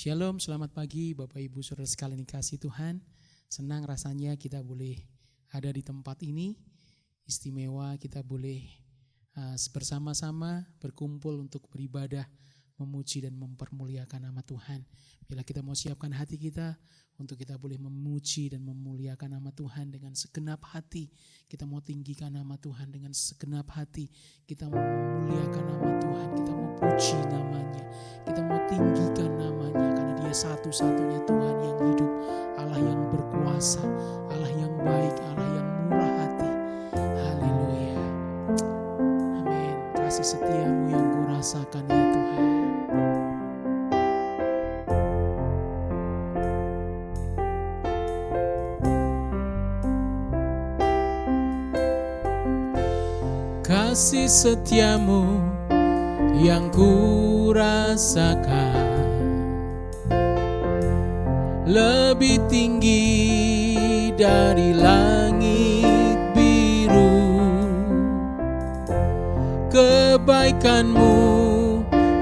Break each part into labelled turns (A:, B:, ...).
A: Shalom, selamat pagi Bapak Ibu Saudara sekalian dikasihi Tuhan. Senang rasanya kita boleh ada di tempat ini. Istimewa kita boleh bersama-sama berkumpul untuk beribadah, memuji dan mempermuliakan nama Tuhan. Bila kita mau siapkan hati kita untuk kita boleh memuji dan memuliakan nama Tuhan dengan segenap hati. Kita mau tinggikan nama Tuhan dengan segenap hati. Kita mau memuliakan nama Tuhan, kita mau puji namanya. Kita mau tinggikan namanya karena Dia satu-satunya Tuhan yang hidup, Allah yang berkuasa, Allah yang baik, Allah yang murah hati. Haleluya. Amin. Kasih setiamu yang kurasakan ya Tuhan. Kasih setiamu yang kurasakan lebih tinggi dari langit biru. Kebaikanmu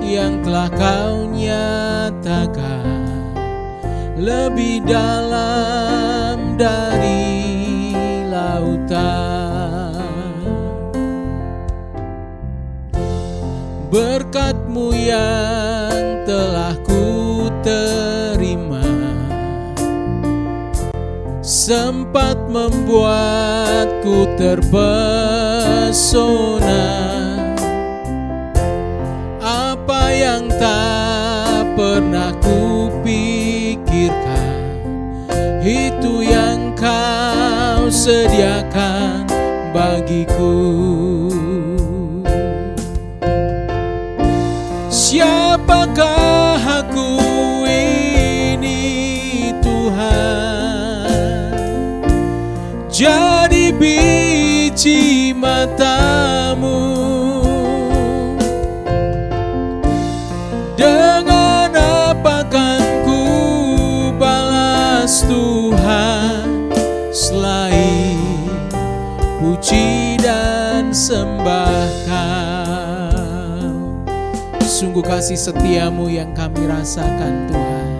A: yang telah kau nyatakan lebih dalam dari lautan. Berkat-Mu yang telah ku terima sempat membuatku terpesona. Apa yang tak pernah ku pikirkan, itu yang Kau sediakan bagiku. Siapakah aku ini Tuhan? Jadi biji mata-Mu. Dengan apa kan ku balas Tuhan selain puji dan sembah Kau. Sungguh kasih setiamu yang kami rasakan Tuhan.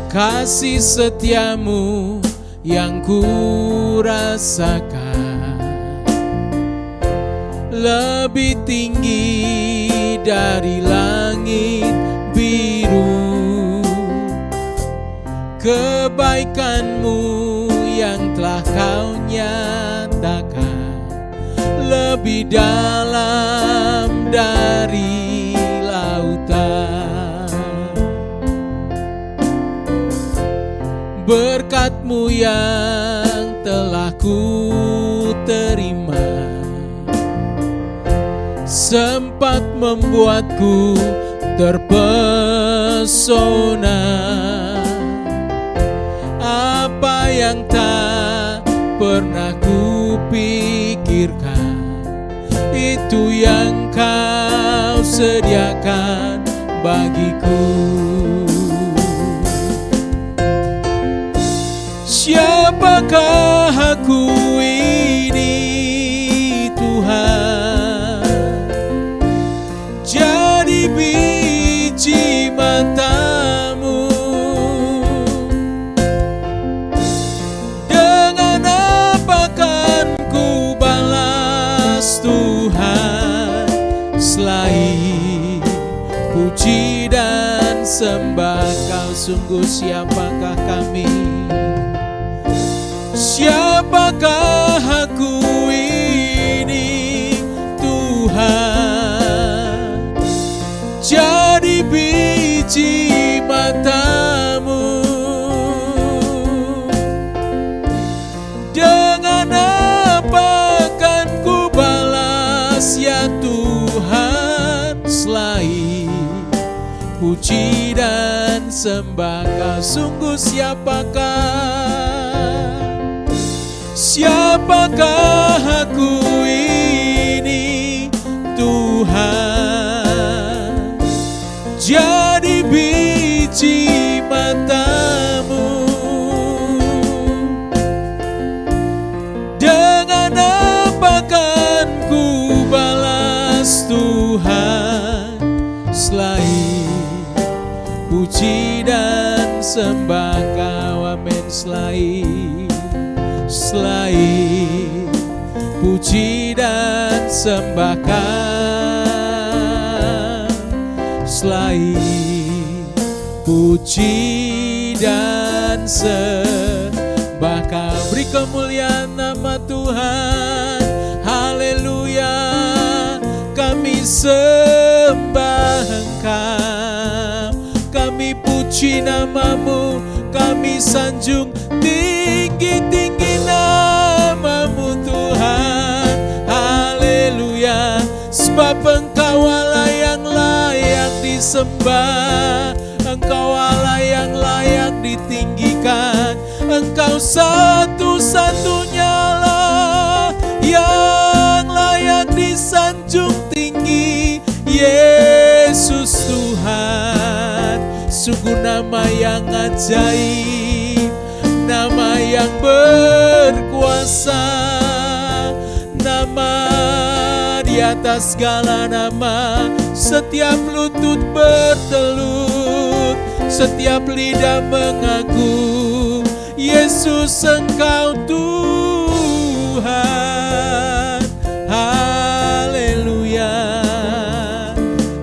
A: Kasih setiamu yang ku rasakan lebih tinggi dari langit biru. Kebaikan-Mu yang telah Kau nyatakan lebih dalam dari lautan. Berkat-Mu yang telah ku terima sempat membuatku terpesona. Apa yang tak pernah ku pikirkan, itu yang Kau sediakan bagiku. Siapakah aku ini Tuhan? Jadi biji mata-Mu. Dengan apa kan ku balas Tuhan selain puji dan sembah Kau. Sungguh siapakah kami? Siapakah aku ini Tuhan? Jadi biji mata-Mu. Dengan apa kan ku balas ya Tuhan selain puji dan sembah Kau. Sungguh siapakah aku ini Tuhan? Jadi biji mata-Mu. Dengan apa kan ku balas Tuhan selain puji dan sembah Kau, amin. Selain puji dan sembah Kau, selain puji dan sembah Kau, beri kemuliaan nama Tuhan. Haleluya, kami sembah Engkau, kami puji namamu, kami sanjung tinggi-tinggi namamu Tuhan. Haleluya, sebab Engkau Allah yang layak disembah, Engkau Allah yang layak ditinggikan, Engkau satu-satunya Allah yang layak disanjung tinggi. Yesus Tuhan, sungguh nama yang ajaib, nama yang berkuasa, nama di atas segala nama. Setiap lutut bertelut, setiap lidah mengaku, Yesus Engkau Tuhan. Haleluya,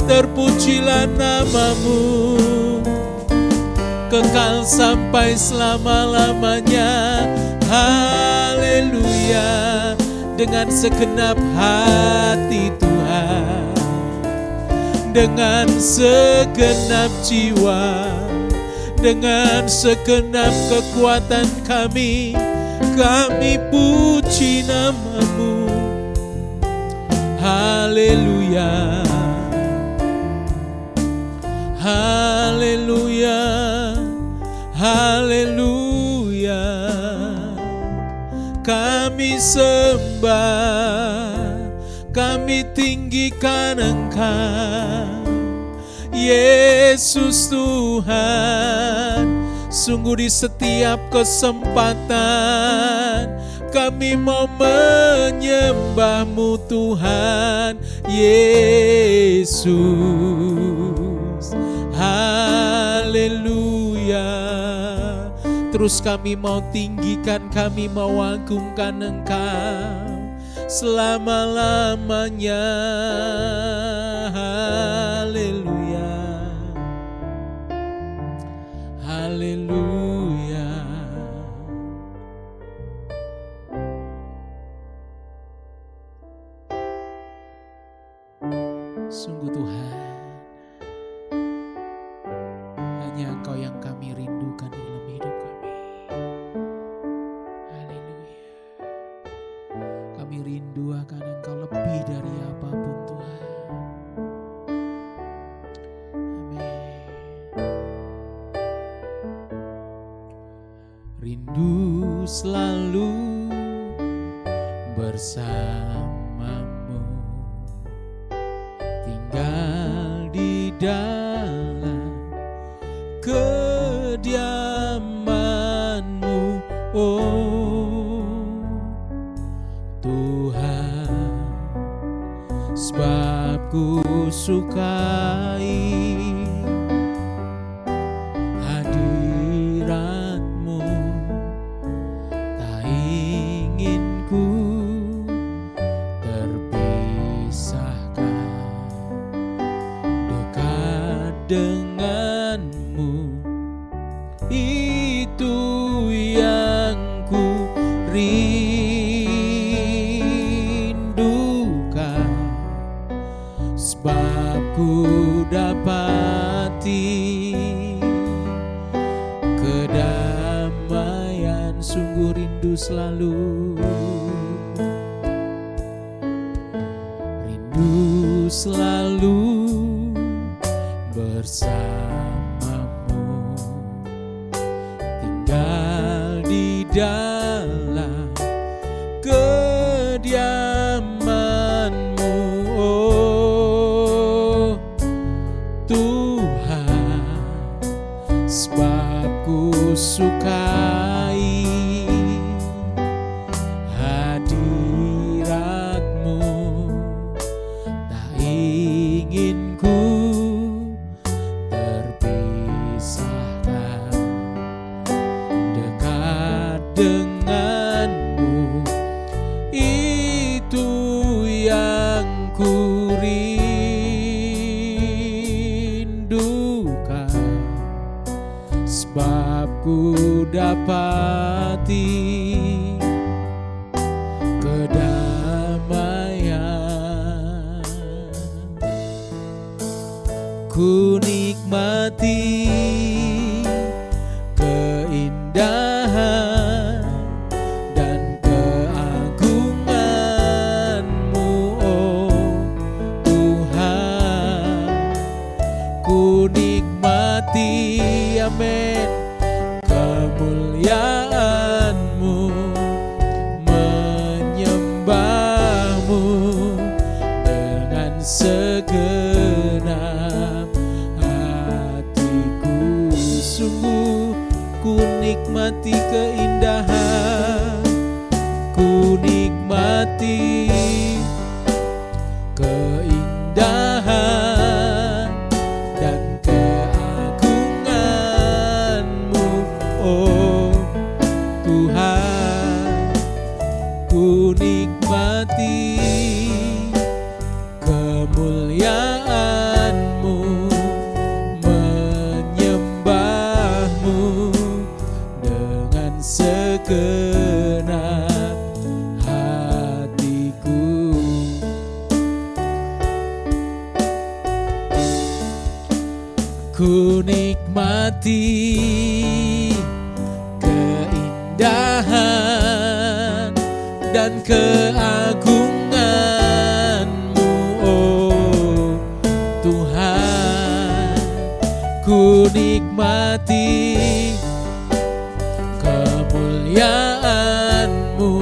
A: terpujilah namamu, kekal sampai selama-lamanya. Haleluya, dengan segenap hati Tuhan, dengan segenap jiwa, dengan segenap kekuatan kami puji namamu. Haleluya, haleluya, haleluya, kami sembah, kami tinggikan Engkau, Yesus Tuhan. Sungguh di setiap kesempatan kami mau menyembah-Mu Tuhan Yesus. Haleluya, terus kami mau tinggikan, kami mau agungkan Engkau selama-lamanya. Haleluya, haleluya. Sungguh Tuhan, hanya Engkau yang kami rindukan dalam hidup kami. Haleluya, kami rindu akan Engkau lebih dari apapun Tuhan. Amin. Rindu selalu bersamamu, tinggal di dalam kediaman-Mu, oh Tuhan. Sebab ku sukai hadirat-Mu, tak ingin ku terpisahkan dekat denganmu. Itu yang ku rindukan, sebab ku dapati kedamaian. Sungguh rindu selalu, rindu selalu bersamamu, tinggal di dalam kediaman-Mu, oh Tuhan. Sebab ku sukai hadirat-Mu, tak ingin ku terpisahkan dapati kedamaian. Ku nikmati keindahan dan keagungan-Mu, oh Tuhan. Ku nikmati, amin, kemuliaan-Mu, menyembah-Mu dengan segenap hatiku. Sungguh ku nikmati keindahan, ku nikmati keindahan dan keagungan-Mu, oh Tuhan. Ku nikmati kemuliaan-Mu, menyembah-Mu dengan segenap hatiku. Ku nikmati keindahan dan keagungan-Mu, oh Tuhan. Ku nikmati kemuliaan-Mu,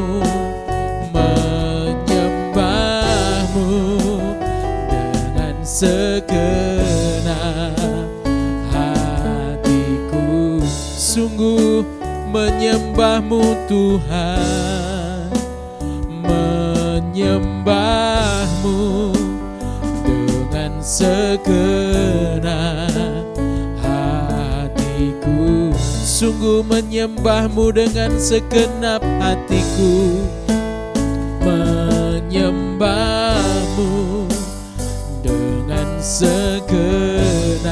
A: menyembah-Mu dengan segenap hatiku. Sungguh menyembah-Mu Tuhan, menyembah-Mu dengan segenap hatiku. Sungguh menyembah-Mu dengan segenap hatiku, menyembah-Mu dengan segenap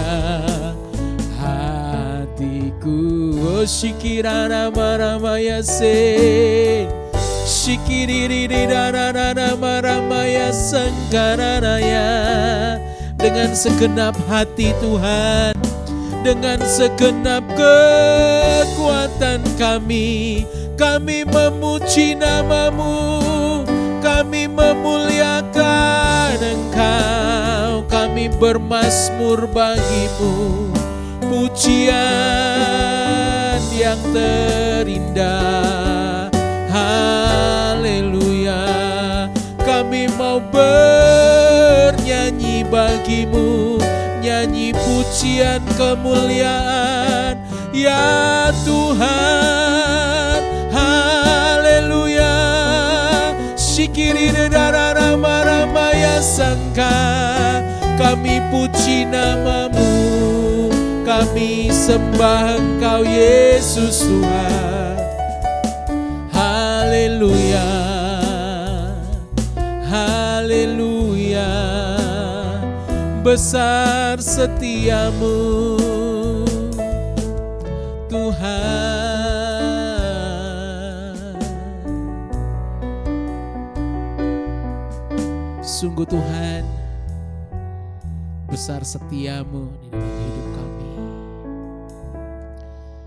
A: hatiku. Oh shikirana maramaya se, shikiririrana maramaya sangkaranaya. Dengan segenap hati Tuhan, dengan segenap kekuatan kami memuji nama-Mu, kami memuliakan Engkau, kami bermazmur bagi-Mu, pujian yang terindah. Haleluya, kami mau bernyanyi bagi-Mu, nyanyi pujian kemuliaan ya Tuhan. Haleluya, syikiri darara maramaya sangka. Kami puji nama-Mu, kami sembah Engkau Yesus Tuhan. Haleluya, haleluya, besar setia-Mu Tuhan. Sungguh Tuhan, besar setia-Mu di dalam hidup kami.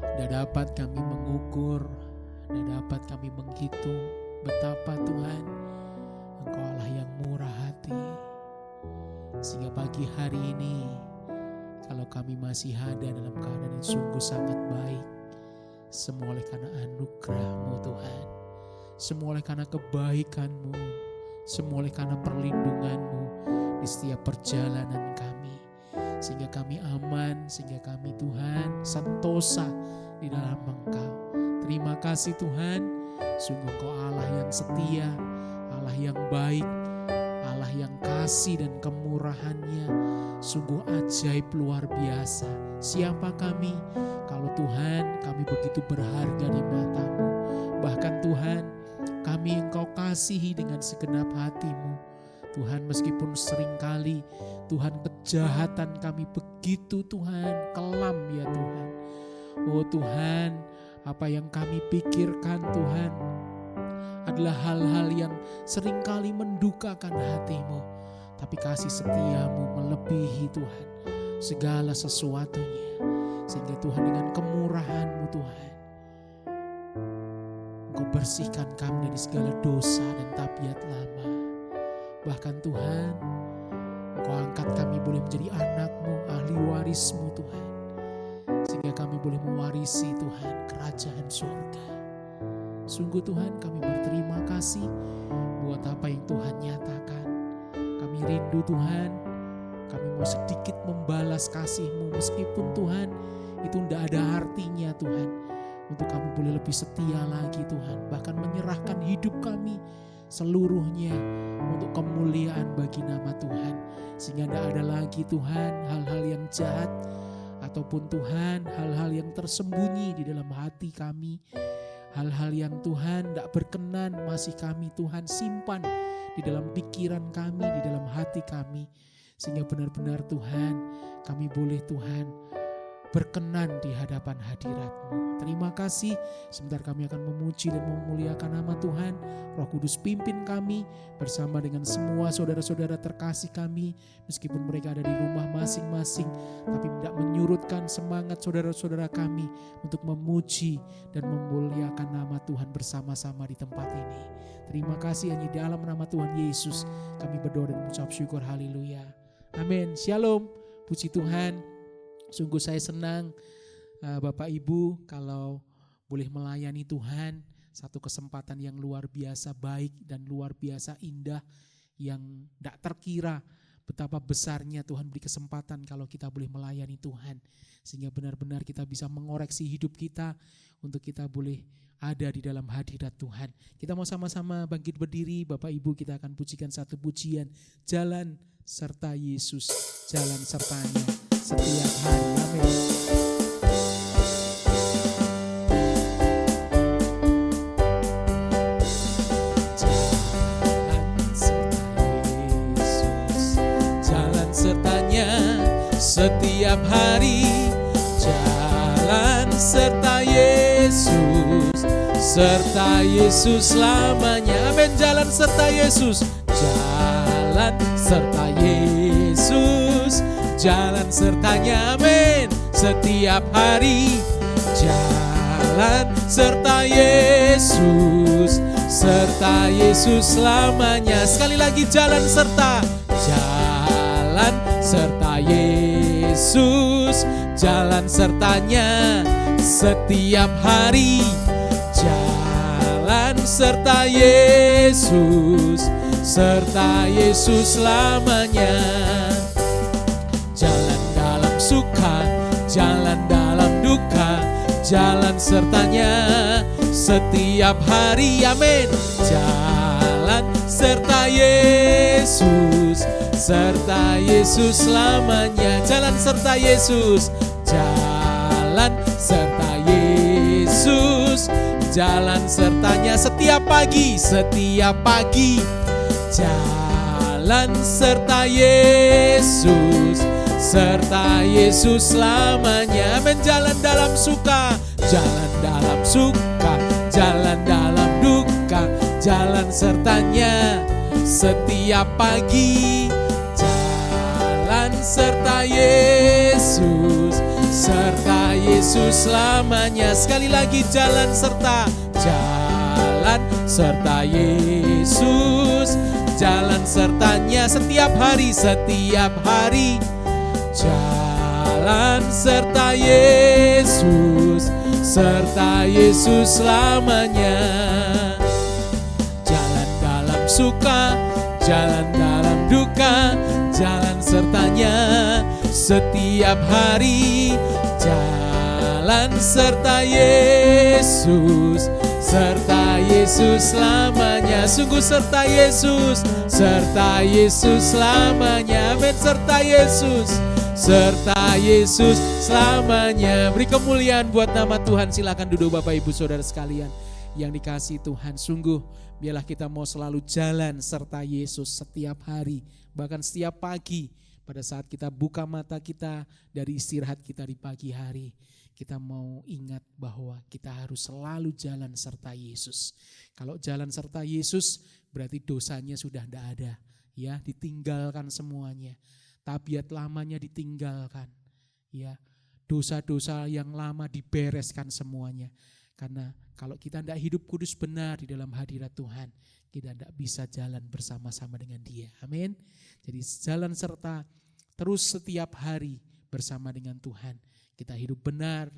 A: Tidak dapat kami mengukur, tidak dapat kami menghitung betapa Tuhan Engkau Allah yang murah hati. Sehingga pagi hari ini, kalau kami masih ada dalam keadaan yang sungguh sangat baik, semua oleh karena anugerah-Mu Tuhan, semua oleh karena kebaikan-Mu, semua oleh karena perlindungan-Mu di setiap perjalanan kami. Sehingga kami aman, sehingga kami Tuhan sentosa di dalam Engkau. Terima kasih Tuhan, sungguh Engkau Allah yang setia, Allah yang baik, Allah yang kasih dan kemurahan-Nya sungguh ajaib luar biasa. Siapa kami kalau Tuhan kami begitu berharga di mata-Mu. Bahkan Tuhan, kami Engkau kasihi dengan segenap hati-Mu. Tuhan, meskipun seringkali Tuhan kejahatan kami begitu Tuhan kelam ya Tuhan. Oh Tuhan, Apa yang kami pikirkan Tuhan adalah hal-hal yang seringkali mendukakan hati-Mu. Tapi kasih setia-Mu melebihi Tuhan segala sesuatunya. Sehingga Tuhan dengan kemurahan-Mu Tuhan, Engkau bersihkan kami dari segala dosa dan tabiat lama. Bahkan Tuhan, Engkau angkat kami boleh menjadi anak-Mu, ahli waris-Mu Tuhan. Sehingga kami boleh mewarisi Tuhan kerajaan surga. Sungguh Tuhan, kami berterima kasih buat apa yang Tuhan nyatakan. Kami rindu Tuhan, kami mau sedikit membalas kasih-Mu meskipun Tuhan itu tidak ada artinya Tuhan. Untuk kami boleh lebih setia lagi Tuhan, bahkan menyerahkan hidup kami seluruhnya untuk kemuliaan bagi nama Tuhan. Sehingga tidak ada lagi Tuhan hal-hal yang jahat, ataupun Tuhan hal-hal yang tersembunyi di dalam hati kami. Hal-hal yang Tuhan tidak berkenan masih kami Tuhan simpan di dalam pikiran kami, di dalam hati kami. Sehingga benar-benar Tuhan kami boleh Tuhan berkenan di hadapan hadirat-Mu. Terima kasih, sebentar kami akan memuji dan memuliakan nama Tuhan. Roh Kudus pimpin kami bersama dengan semua saudara-saudara terkasih kami. Meskipun mereka ada di rumah masing-masing, tapi tidak menyurutkan semangat saudara-saudara kami untuk memuji dan memuliakan nama Tuhan bersama-sama di tempat ini. Terima kasih, hanya di dalam nama Tuhan Yesus kami berdoa dan mengucap syukur. Haleluya. Amin. Shalom. Puji Tuhan. Sungguh saya senang Bapak Ibu kalau boleh melayani Tuhan. Satu kesempatan yang luar biasa baik dan luar biasa indah, yang tidak terkira betapa besarnya Tuhan beri kesempatan kalau kita boleh melayani Tuhan. Sehingga benar-benar kita bisa mengoreksi hidup kita untuk kita boleh ada di dalam hadirat Tuhan. Kita mau sama-sama bangkit berdiri. Bapak Ibu, kita akan pujikan satu pujian, Jalan Serta Yesus, jalan sertanya setiap hari. Amin. Jalan sertanya setiap hari, jalan serta Yesus, serta Yesus selamanya. Amin. Jalan serta Yesus, jalan serta Yesus, jalan sertanya. Amin. Setiap hari, jalan serta Yesus, serta Yesus selamanya. Sekali lagi, jalan serta, jalan serta Yesus, jalan sertanya. Setiap hari, jalan serta Yesus, serta Yesus selamanya. Jalan dalam suka, jalan dalam duka, jalan sertanya setiap hari. Amin. Jalan serta Yesus, serta Yesus selamanya. Jalan serta Yesus, jalan serta Yesus, jalan sertanya setiap pagi, setiap pagi. Jalan serta Yesus, serta Yesus selamanya. Menjalan dalam suka, jalan dalam suka, jalan dalam duka, jalan sertanya setiap pagi. Jalan serta Yesus, serta Yesus selamanya. Sekali lagi, jalan serta, jalan serta Yesus, jalan sertanya setiap hari, setiap hari. Jalan serta Yesus, serta Yesus selamanya. Jalan dalam suka, jalan dalam duka, jalan sertanya setiap hari. Jalan serta Yesus, serta Yesus selamanya. Sungguh serta Yesus, serta Yesus selamanya. Amin. Serta Yesus, serta Yesus selamanya. Beri kemuliaan buat nama Tuhan. Silakan duduk Bapak Ibu Saudara sekalian yang dikasihi Tuhan. Sungguh biarlah kita mau selalu jalan serta Yesus setiap hari, bahkan setiap pagi. Pada saat kita buka mata kita dari istirahat kita di pagi hari, kita mau ingat bahwa kita harus selalu jalan serta Yesus. Kalau jalan serta Yesus berarti dosanya sudah tidak ada, ya, ditinggalkan semuanya. Tabiat lamanya ditinggalkan, ya. Dosa-dosa yang lama dibereskan semuanya. Karena kalau kita tidak hidup kudus benar di dalam hadirat Tuhan, kita tidak bisa jalan bersama-sama dengan Dia. Amin. Jadi jalan serta terus setiap hari bersama dengan Tuhan. Kita hidup benar,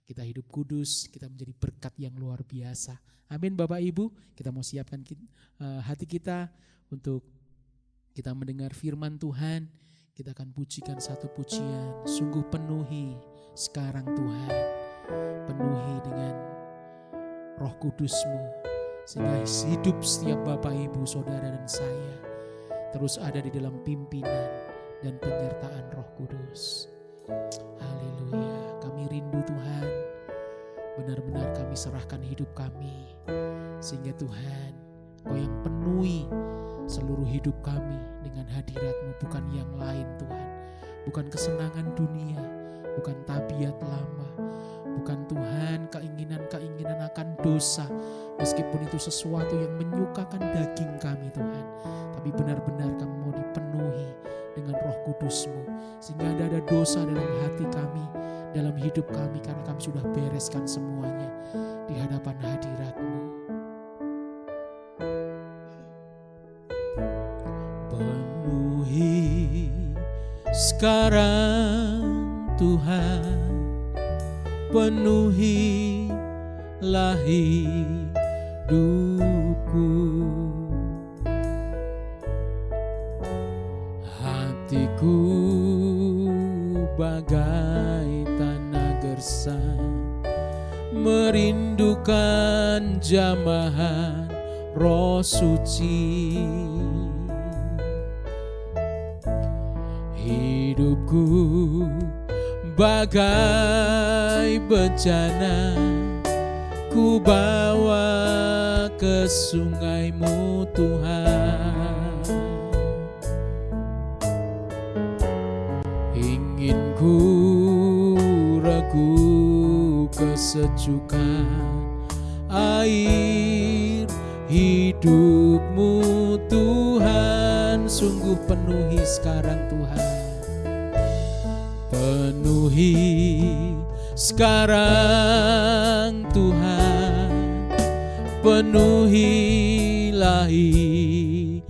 A: kita hidup kudus, kita menjadi berkat yang luar biasa. Amin Bapak Ibu, kita mau siapkan hati kita untuk kita mendengar firman Tuhan. Kita akan pujikan satu pujian, sungguh penuhi sekarang Tuhan. Penuhi dengan Roh Kudus-Mu, sehingga hidup setiap Bapak Ibu, Saudara dan saya terus ada di dalam pimpinan dan penyertaan Roh Kudus. Haleluya, kami rindu Tuhan, benar-benar kami serahkan hidup kami, sehingga Tuhan Kau yang penuhi seluruh hidup kami dengan hadirat-Mu, bukan yang lain Tuhan, bukan kesenangan dunia, bukan tabiat lama, bukan Tuhan keinginan-keinginan akan dosa, meskipun itu sesuatu yang menyukakan daging kami Tuhan, tapi benar-benar kami mau dipenuhi dengan Roh Kudus-Mu, sehingga ada dosa dalam hati kami, dalam hidup kami, karena kami sudah bereskan semuanya di hadapan hadirat-Mu. Penuhi sekarang Tuhan, penuhilah hidupku. Hatiku bagai tanah gersang, merindukan jamahan Roh Suci. Hidupku bagai bencana, ku bawa ke sungai-Mu Tuhan. Ingin ku regu kesejukan air hidup-Mu Tuhan. Sungguh penuhi sekarang Tuhan, penuhi sekarang Tuhan, penuhilah hidupku.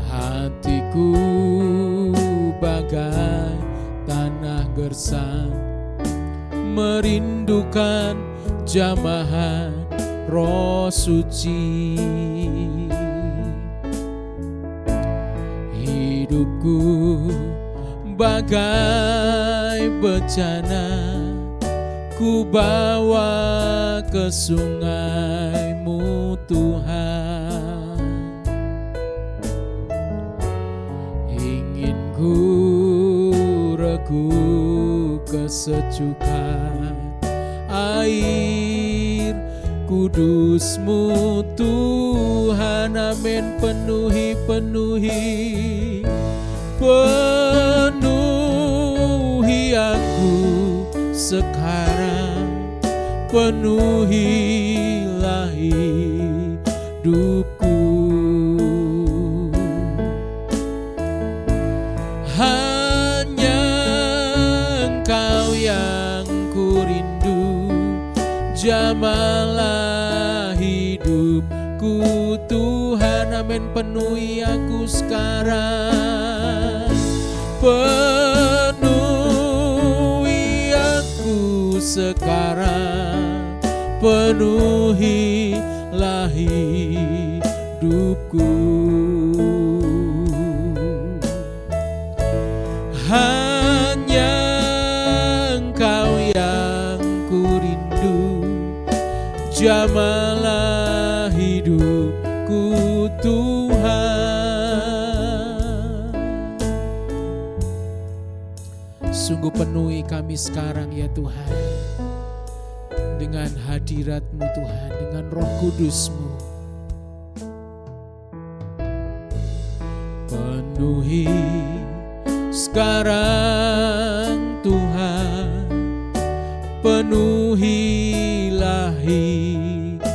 A: Hatiku bagai tanah gersang, merindukan jamahan Roh Suci. Hidupku bagai bencana, ku bawa ke sungai-Mu Tuhan. Ingin ku regu kesejukan air Kudus-Mu Tuhan. Amin. Penuhi aku sekarang, penuhilah hidupku. Hanya Engkau yang ku rindu, jamalah hidupku Tuhan. Amin. Penuhi aku sekarang, penuhi aku sekarang, penuhilah hidupku. Hanya Engkau yang ku rindu, jamalah hidupku Tuhan. Sungguh penuhi kami sekarang ya Tuhan, dengan hadirat-Mu Tuhan, dengan Roh Kudus-Mu. Penuhi Sekarang Tuhan penuhilah hidupku.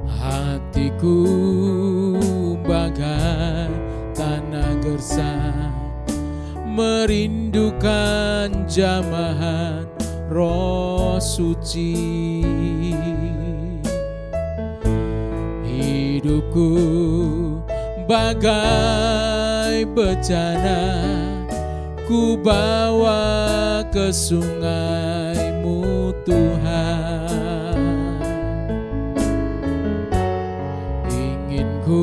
A: Hatiku bagai tanah gersang, merindukan jamahan Roh Suci. Hidupku bagai bejana, ku bawa ke sungai-Mu Tuhan. Ingin ku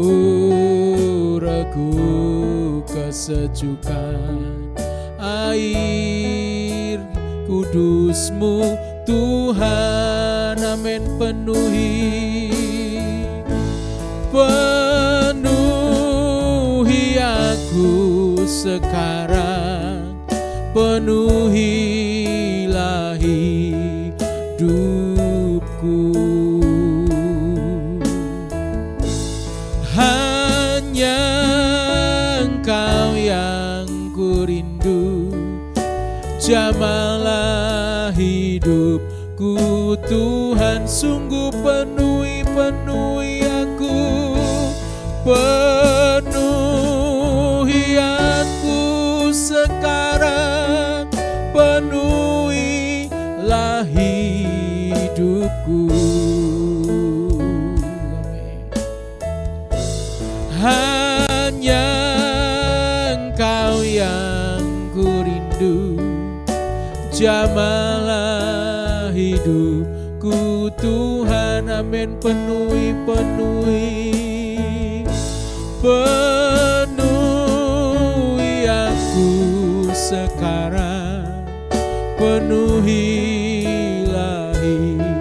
A: regu kesejukan air kudus-Mu Tuhan. Amin. Penuhi aku sekarang, penuhilah hidupku. Hanya Engkau yang ku rindu, jamalah hidupku Tuhan. Sungguh penuhi aku, penuhi aku sekarang, penuhilah hidupku. Amin. Hanya Engkau yang ku rindu, jamalah hidupku Tuhan. Amin. Penuhi aku sekarang, penuhilah hidupku.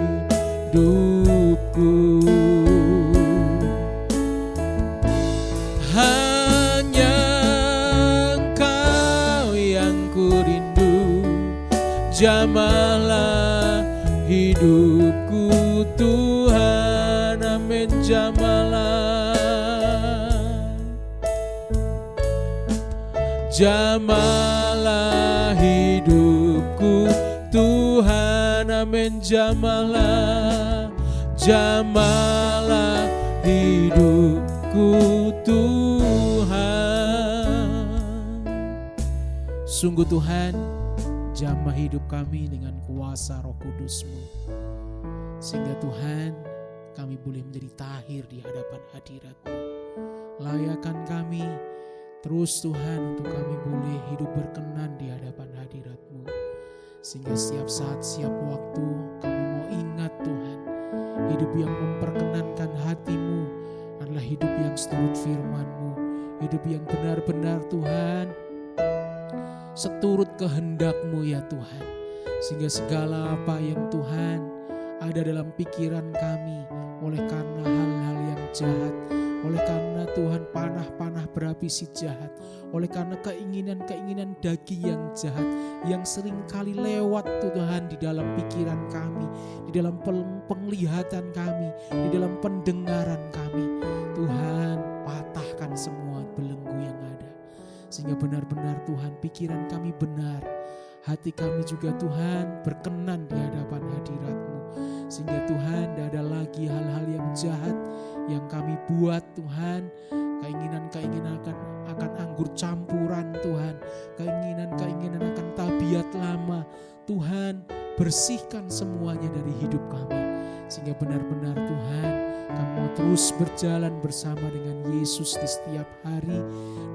A: Hanya Engkau yang ku rindu, jamalah hidupku Tuhan. Amin. Jamalah hidupku Tuhan. Amin. Jamalah hidupku Tuhan. Sungguh Tuhan, jamah hidup kami dengan kuasa Roh Kudus-Mu, sehingga Tuhan kami boleh menjadi tahir di hadapan hadirat-Mu. Layakan kami terus Tuhan, untuk kami boleh hidup berkenan di hadapan hadirat-Mu, sehingga setiap saat, setiap waktu kami mau ingat Tuhan, hidup yang memperkenankan hati-Mu adalah hidup yang seturut firman-Mu, hidup yang benar-benar Tuhan seturut kehendak-Mu ya Tuhan. Sehingga segala apa yang Tuhan ada dalam pikiran kami, oleh karena hal-hal yang jahat, oleh karena Tuhan panah-panah berapi si jahat, oleh karena keinginan-keinginan daging yang jahat yang sering kali lewat Tuhan di dalam pikiran kami, di dalam penglihatan kami, di dalam pendengaran kami, Tuhan patahkan semua belenggu yang ada, sehingga benar-benar Tuhan pikiran kami benar, hati kami juga Tuhan berkenan di hadapan hadirat-Mu, sehingga Tuhan tidak ada lagi hal-hal yang jahat yang kami buat Tuhan, keinginan-keinginan akan anggur campuran Tuhan, keinginan-keinginan akan tabiat lama Tuhan, bersihkan semuanya dari hidup kami, sehingga benar-benar Tuhan kami mau terus berjalan bersama dengan Yesus di setiap hari,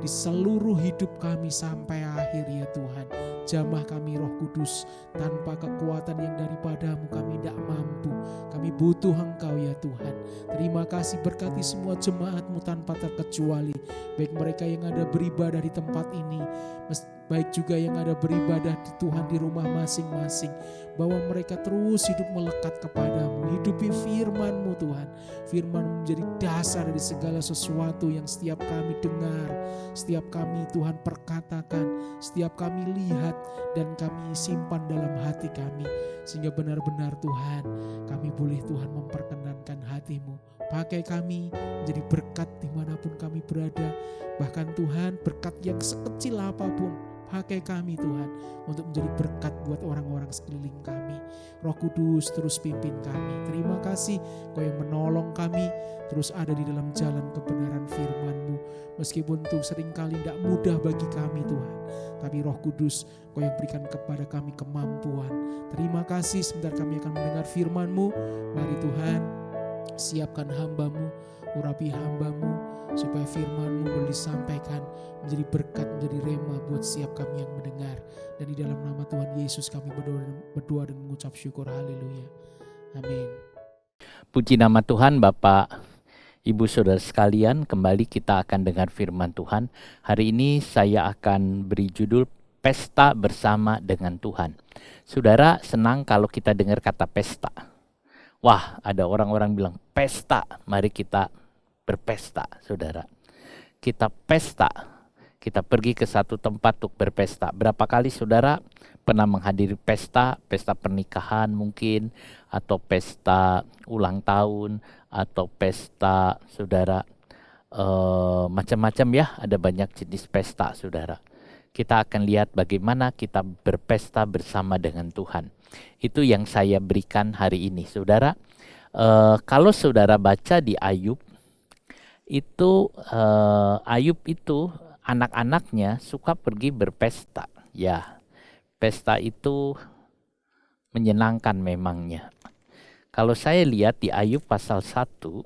A: di seluruh hidup kami sampai akhir ya Tuhan. Jamah kami Roh Kudus, tanpa kekuatan yang daripadamu kami tidak mampu, kami butuh Engkau ya Tuhan. Terima kasih, berkati semua jemaat-Mu tanpa terkecuali, baik mereka yang ada beribadah di tempat ini, baik juga yang ada beribadah di Tuhan di rumah masing-masing, bahwa mereka terus hidup melekat kepadamu, hidupi firman-Mu Tuhan. Firman menjadi dasar dari segala sesuatu yang setiap kami dengar, setiap kami Tuhan perkatakan, setiap kami lihat dan kami simpan dalam hati kami, sehingga benar-benar Tuhan kami boleh Tuhan memperkenankan hati-Mu pakai kami menjadi berkat dimanapun kami berada. Bahkan Tuhan, berkat yang sekecil apapun, pakai kami Tuhan untuk menjadi berkat buat orang-orang sekeliling kami. Roh Kudus terus pimpin kami. Terima kasih Kau yang menolong kami terus ada di dalam jalan kebenaran firman-Mu. Meskipun itu seringkali tidak mudah bagi kami Tuhan, tapi Roh Kudus Kau yang berikan kepada kami kemampuan. Terima kasih, sebentar kami akan mendengar firman-Mu. Mari Tuhan, siapkan hamba-Mu, urapi hamba-Mu, supaya firman-Mu boleh disampaikan menjadi berkat, menjadi rema buat setiap kami yang mendengar. Dan di dalam nama Tuhan Yesus kami berdoa dan mengucap syukur. Haleluya. Amin.
B: Puji nama Tuhan. Bapak, Ibu, Saudara sekalian, kembali kita akan dengar firman Tuhan. Hari ini saya akan beri judul Pesta Bersama dengan Tuhan. Saudara, senang kalau kita dengar kata pesta. Wah, ada orang-orang bilang pesta, mari kita berpesta, saudara. Kita pesta, kita pergi ke satu tempat untuk berpesta. Berapa kali saudara pernah menghadiri pesta, pesta pernikahan mungkin, atau pesta ulang tahun, atau pesta saudara, macam-macam ya, ada banyak jenis pesta saudara. Kita akan lihat bagaimana kita berpesta bersama dengan Tuhan. Itu yang saya berikan hari ini, saudara. Kalau saudara baca di Ayub, itu Ayub itu anak-anaknya suka pergi berpesta. Ya, pesta itu menyenangkan memangnya. Kalau saya lihat di Ayub pasal 1,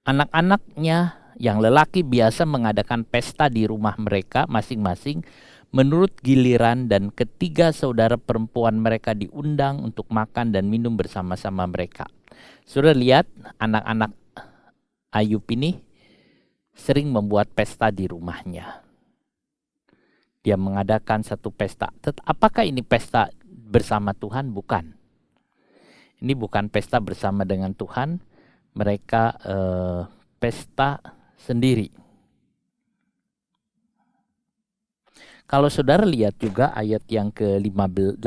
B: anak-anaknya yang lelaki biasa mengadakan pesta di rumah mereka masing-masing menurut giliran, dan ketiga saudara perempuan mereka diundang untuk makan dan minum bersama-sama mereka. Sudah lihat anak-anak Ayub ini sering membuat pesta di rumahnya. Dia mengadakan satu pesta. Apakah ini pesta bersama Tuhan? Bukan. Ini bukan pesta bersama dengan Tuhan. Mereka pesta sendiri. Kalau saudara lihat juga ayat yang ke-18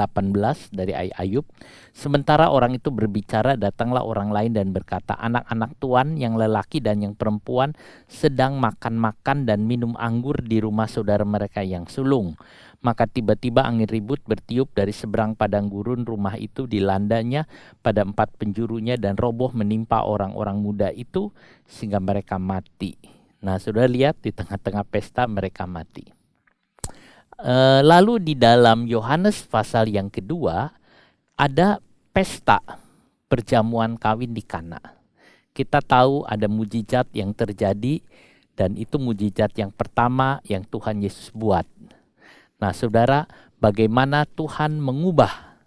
B: dari Ayub, sementara orang itu berbicara, datanglah orang lain dan berkata, anak-anak tuan yang lelaki dan yang perempuan sedang makan-makan dan minum anggur di rumah saudara mereka yang sulung. Maka tiba-tiba angin ribut bertiup dari seberang padang gurun rumah itu, dilandanya pada 4 penjurunya dan roboh menimpa orang-orang muda itu sehingga mereka mati. Nah, saudara lihat di tengah-tengah pesta mereka mati. Lalu di dalam Yohanes pasal yang kedua ada pesta perjamuan kawin di Kana. Kita tahu ada mujizat yang terjadi, dan itu mujizat yang pertama yang Tuhan Yesus buat. Nah, saudara, bagaimana Tuhan mengubah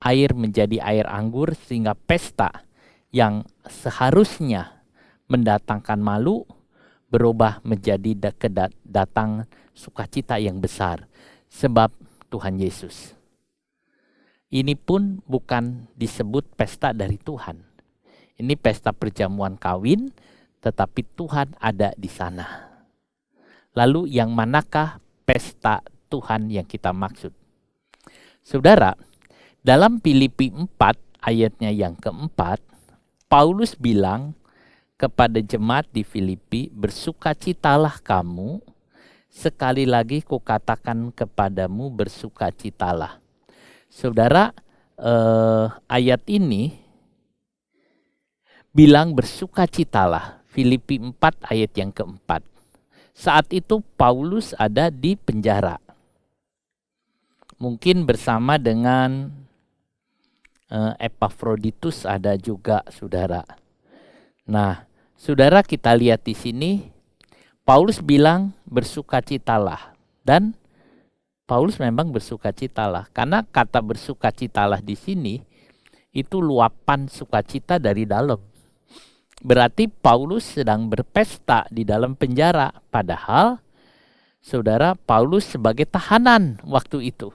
B: air menjadi air anggur sehingga pesta yang seharusnya mendatangkan malu berubah menjadi datang sukacita yang besar sebab Tuhan Yesus. Ini pun bukan disebut pesta dari Tuhan. Ini pesta perjamuan kawin, tetapi Tuhan ada di sana. Lalu yang manakah pesta Tuhan yang kita maksud? Saudara, dalam Filipi 4 ayatnya yang keempat, Paulus bilang kepada jemaat di Filipi, bersukacitalah kamu, sekali lagi kukatakan kepadamu bersukacitalah. Saudara, ayat ini bilang bersukacitalah, Filipi 4 ayat yang keempat. Saat itu Paulus ada di penjara. Mungkin bersama dengan Epafroditus ada juga, saudara. Nah, saudara, kita lihat di sini Paulus bilang bersukacitalah, dan Paulus memang bersukacitalah, karena kata bersukacitalah di sini itu luapan sukacita dari dalam. Berarti Paulus sedang berpesta di dalam penjara, padahal saudara, Paulus sebagai tahanan waktu itu.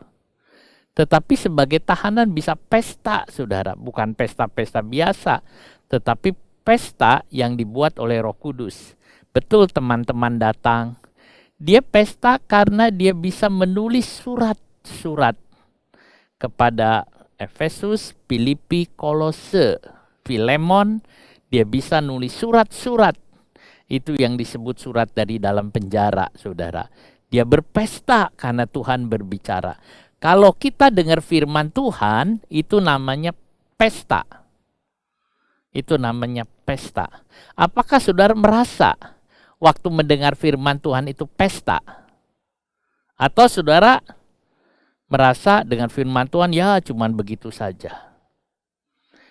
B: Tetapi sebagai tahanan bisa pesta, saudara, bukan pesta-pesta biasa, tetapi pesta yang dibuat oleh Roh Kudus. Betul, teman-teman datang, Dia pesta karena dia bisa menulis surat-surat kepada Efesus, Filipi, Kolose, Filemon. Dia bisa nulis surat-surat. Itu yang disebut surat dari dalam penjara, saudara. Dia berpesta karena Tuhan berbicara. Kalau kita dengar firman Tuhan, itu namanya pesta. Itu namanya pesta. Apakah saudara merasa waktu mendengar firman Tuhan itu pesta? Atau saudara merasa dengan firman Tuhan ya cuman begitu saja?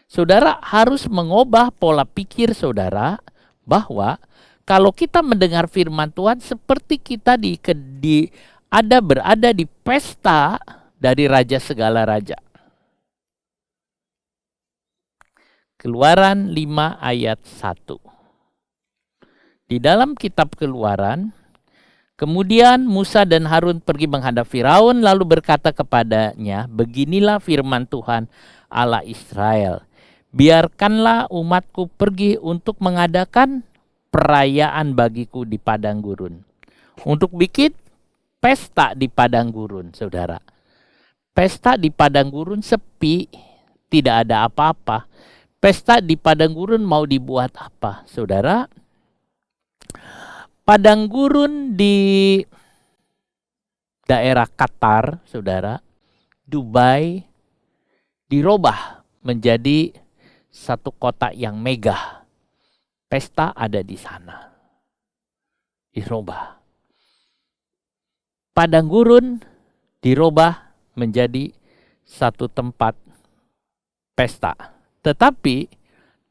B: Saudara harus mengubah pola pikir saudara bahwa kalau kita mendengar firman Tuhan seperti kita berada di pesta dari Raja segala raja. Keluaran 5 ayat 1. Di dalam kitab Keluaran, kemudian Musa dan Harun pergi menghadap Firaun lalu berkata kepadanya, beginilah firman Tuhan Allah Israel. Biarkanlah umatku pergi untuk mengadakan perayaan bagiku di padang gurun. Untuk bikin pesta di padang gurun, saudara. Pesta di padang gurun sepi, tidak ada apa-apa. Pesta di padang gurun mau dibuat apa, saudara? Padang gurun di daerah Qatar, saudara, Dubai, dirubah menjadi satu kota yang megah. Pesta ada di sana. Dirubah. Padang gurun dirubah menjadi satu tempat pesta. Tetapi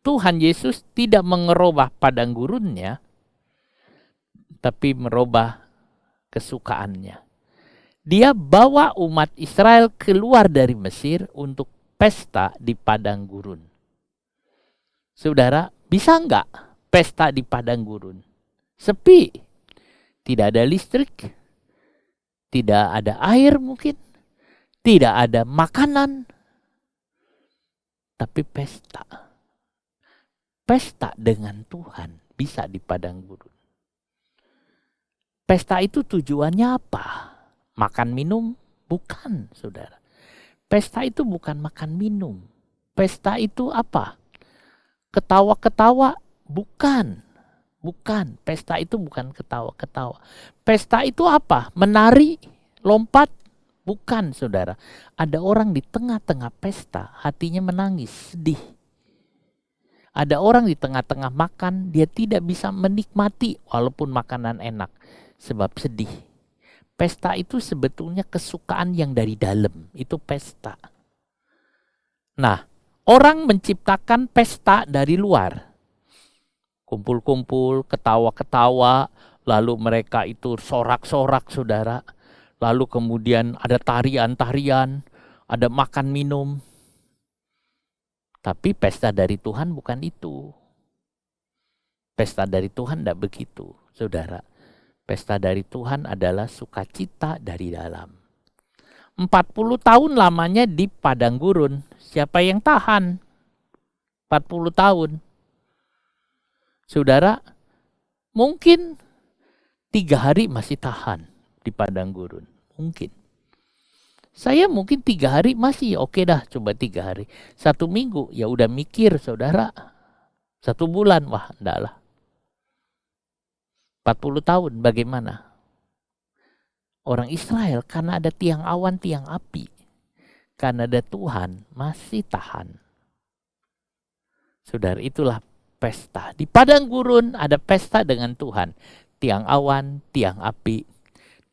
B: Tuhan Yesus tidak mengerubah padang gurunnya, tapi merubah kesukaannya. Dia bawa umat Israel keluar dari Mesir untuk pesta di padang gurun. Saudara, bisa enggak pesta di padang gurun? Sepi, tidak ada listrik, tidak ada air mungkin, tidak ada makanan, tapi pesta. Pesta dengan Tuhan bisa di padang gurun. Pesta itu tujuannya apa? Makan minum? Bukan, saudara. Pesta itu bukan makan minum. Pesta itu apa? Ketawa-ketawa? Bukan. Bukan. Pesta itu bukan ketawa-ketawa. Pesta itu apa? Menari? Lompat? Bukan, saudara. Ada orang di tengah-tengah pesta, hatinya menangis, sedih. Ada orang di tengah-tengah makan, dia tidak bisa menikmati walaupun makanan enak, sebab sedih. Pesta itu sebetulnya kesukaan yang dari dalam, itu pesta. Nah, orang menciptakan pesta dari luar. Kumpul-kumpul, ketawa-ketawa, lalu mereka itu sorak-sorak, saudara. Lalu kemudian ada tarian-tarian, ada makan minum. Tapi pesta dari Tuhan bukan itu. Pesta dari Tuhan tidak begitu, saudara. Pesta dari Tuhan adalah sukacita dari dalam. 40 tahun lamanya di padang gurun. Siapa yang tahan? 40 tahun. Saudara, mungkin 3 hari masih tahan di padang gurun. Mungkin. Saya mungkin 3 hari masih oke dah, coba 3 hari. 1 minggu ya udah mikir, saudara. 1 bulan, wah enggak lah. 40 tahun bagaimana? Orang Israel karena ada tiang awan, tiang api. Karena ada Tuhan masih tahan. Saudara, itulah pesta. Di padang gurun ada pesta dengan Tuhan. Tiang awan, tiang api,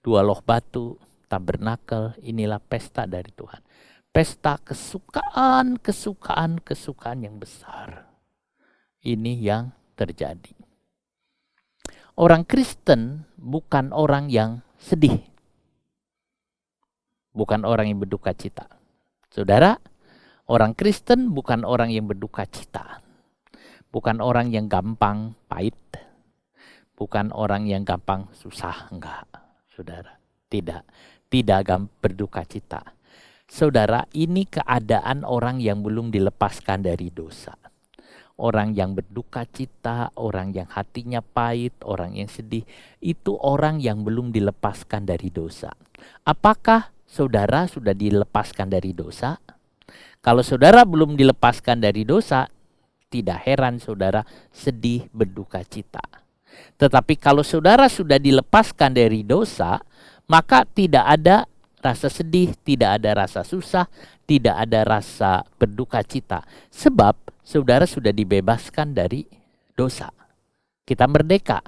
B: 2 loh batu, tabernakel, inilah pesta dari Tuhan. Pesta kesukaan yang besar. Ini yang terjadi. Orang Kristen bukan orang yang sedih. Bukan orang yang berduka cita. Saudara, orang Kristen bukan orang yang berduka cita. Bukan orang yang gampang pahit. Bukan orang yang gampang susah. Enggak, saudara. Tidak berduka cita. Saudara, ini keadaan orang yang belum dilepaskan dari dosa. orang yang berduka cita, orang yang hatinya pahit, orang yang sedih, itu orang yang belum dilepaskan dari dosa. Apakah saudara sudah dilepaskan dari dosa? Kalau saudara belum dilepaskan dari dosa, tidak heran saudara sedih, berduka cita. Tetapi kalau saudara sudah dilepaskan dari dosa, maka tidak ada rasa sedih, tidak ada rasa susah, tidak ada rasa berduka cita. Sebab saudara sudah dibebaskan dari dosa. Kita merdeka.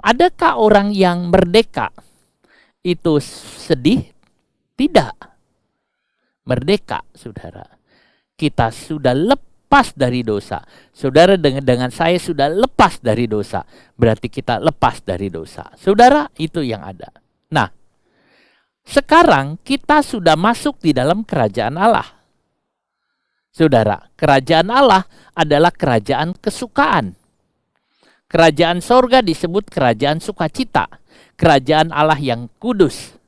B: Adakah orang yang merdeka itu sedih? Tidak. Merdeka, saudara. Kita sudah lepas dari dosa. Saudara dengan saya sudah lepas dari dosa. Berarti kita lepas dari dosa. Saudara, itu yang ada. Nah, sekarang kita sudah masuk di dalam kerajaan Allah. Saudara, kerajaan Allah adalah kerajaan kesukaan. Kerajaan sorga disebut kerajaan sukacita. Kerajaan Allah yang kudus.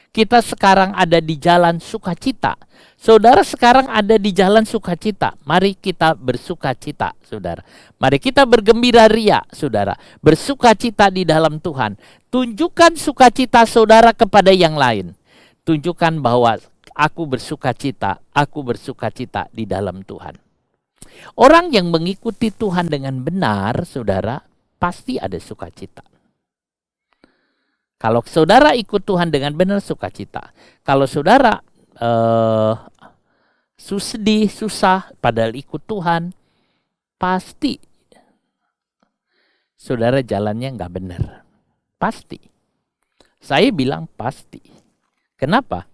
B: Kita sekarang ada di jalan sukacita. Saudara sekarang ada di jalan sukacita. Mari kita bersukacita, saudara. Mari kita bergembira ria, saudara. Bersukacita di dalam Tuhan. Tunjukkan sukacita saudara kepada yang lain. Tunjukkan bahwa aku bersukacita di dalam Tuhan. Orang yang mengikuti Tuhan dengan benar, saudara, pasti ada sukacita. Kalau saudara ikut Tuhan dengan benar, sukacita. Kalau saudara sedih, susah, padahal ikut Tuhan, pasti saudara jalannya nggak benar. Pasti. Saya bilang pasti. Kenapa?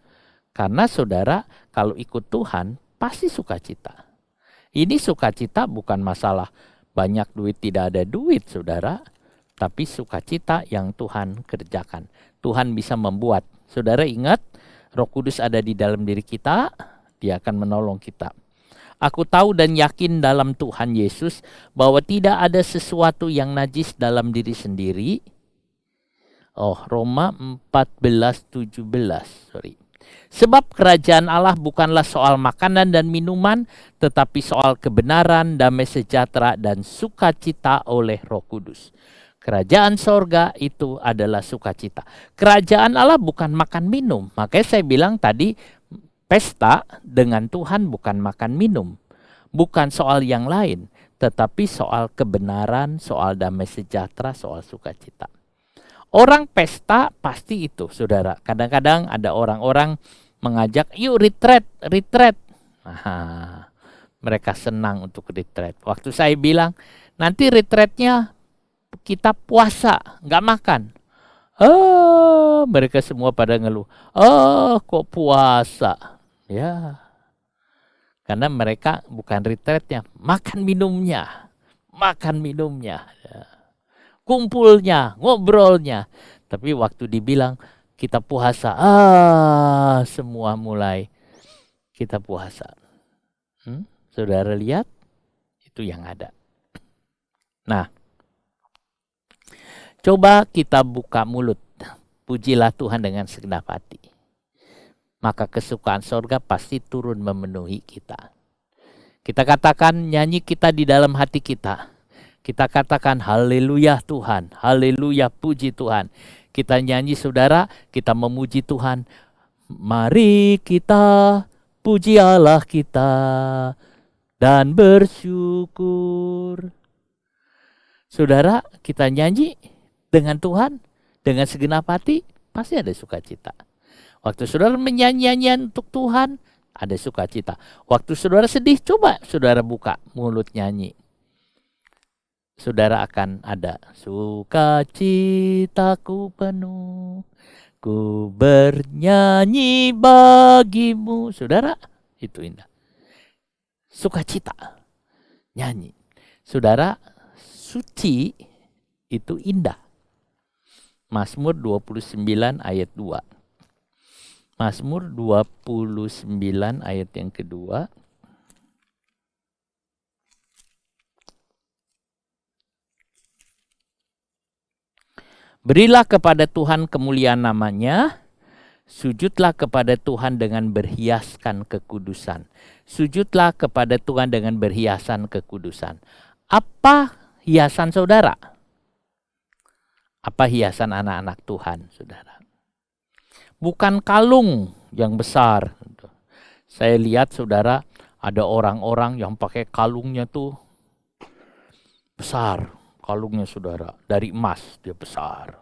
B: Karena saudara kalau ikut Tuhan pasti sukacita. Ini sukacita bukan masalah banyak duit tidak ada duit, saudara. Tapi sukacita yang Tuhan kerjakan. Tuhan bisa membuat. Saudara ingat, Roh Kudus ada di dalam diri kita, Dia akan menolong kita. Aku tahu dan yakin dalam Tuhan Yesus bahwa tidak ada sesuatu yang najis dalam diri sendiri. Roma 14:17. Sebab kerajaan Allah bukanlah soal makanan dan minuman, tetapi soal kebenaran, damai sejahtera, dan sukacita oleh Roh Kudus. Kerajaan sorga itu adalah sukacita. Kerajaan Allah bukan makan minum. Makanya saya bilang tadi, pesta dengan Tuhan bukan makan minum. Bukan soal yang lain, tetapi soal kebenaran, soal damai sejahtera, soal sukacita. Orang pesta pasti itu, saudara. Kadang-kadang ada orang-orang mengajak, yuk retreat. Mereka senang untuk retreat. Waktu saya bilang, nanti retreatnya kita puasa, nggak makan. Mereka semua pada ngeluh. Kok puasa? Ya, karena mereka bukan retreatnya, makan minumnya. Ya. Kumpulnya, ngobrolnya. Tapi waktu dibilang kita puasa, semua mulai kita puasa. Saudara lihat, itu yang ada. Nah, coba kita buka mulut. Pujilah Tuhan dengan segenap hati. Maka kesukaan sorga pasti turun memenuhi kita. Kita katakan nyanyi kita di dalam hati kita. Kita katakan haleluya Tuhan, haleluya puji Tuhan. Kita nyanyi saudara, kita memuji Tuhan. Mari kita puji Allah kita dan bersyukur. Saudara, kita nyanyi dengan Tuhan, dengan segenap hati, pasti ada sukacita. Waktu saudara menyanyi-nyanyian untuk Tuhan, ada sukacita. Waktu saudara sedih, coba saudara buka mulut nyanyi. Saudara akan ada sukacitaku penuh, ku bernyanyi bagimu. Saudara, itu indah. Sukacita, nyanyi. Saudara, suci itu indah. Mazmur 29 ayat 2. Mazmur 29 ayat yang kedua. Berilah kepada Tuhan kemuliaan namanya, Sujudlah kepada Tuhan dengan berhiaskan kekudusan. Sujudlah kepada Tuhan dengan berhiasan kekudusan. Apa hiasan saudara? Apa hiasan anak-anak Tuhan, saudara? Bukan kalung yang besar. Saya lihat, saudara, ada orang-orang yang pakai kalungnya tuh besar. Kalungnya, saudara, dari emas dia besar.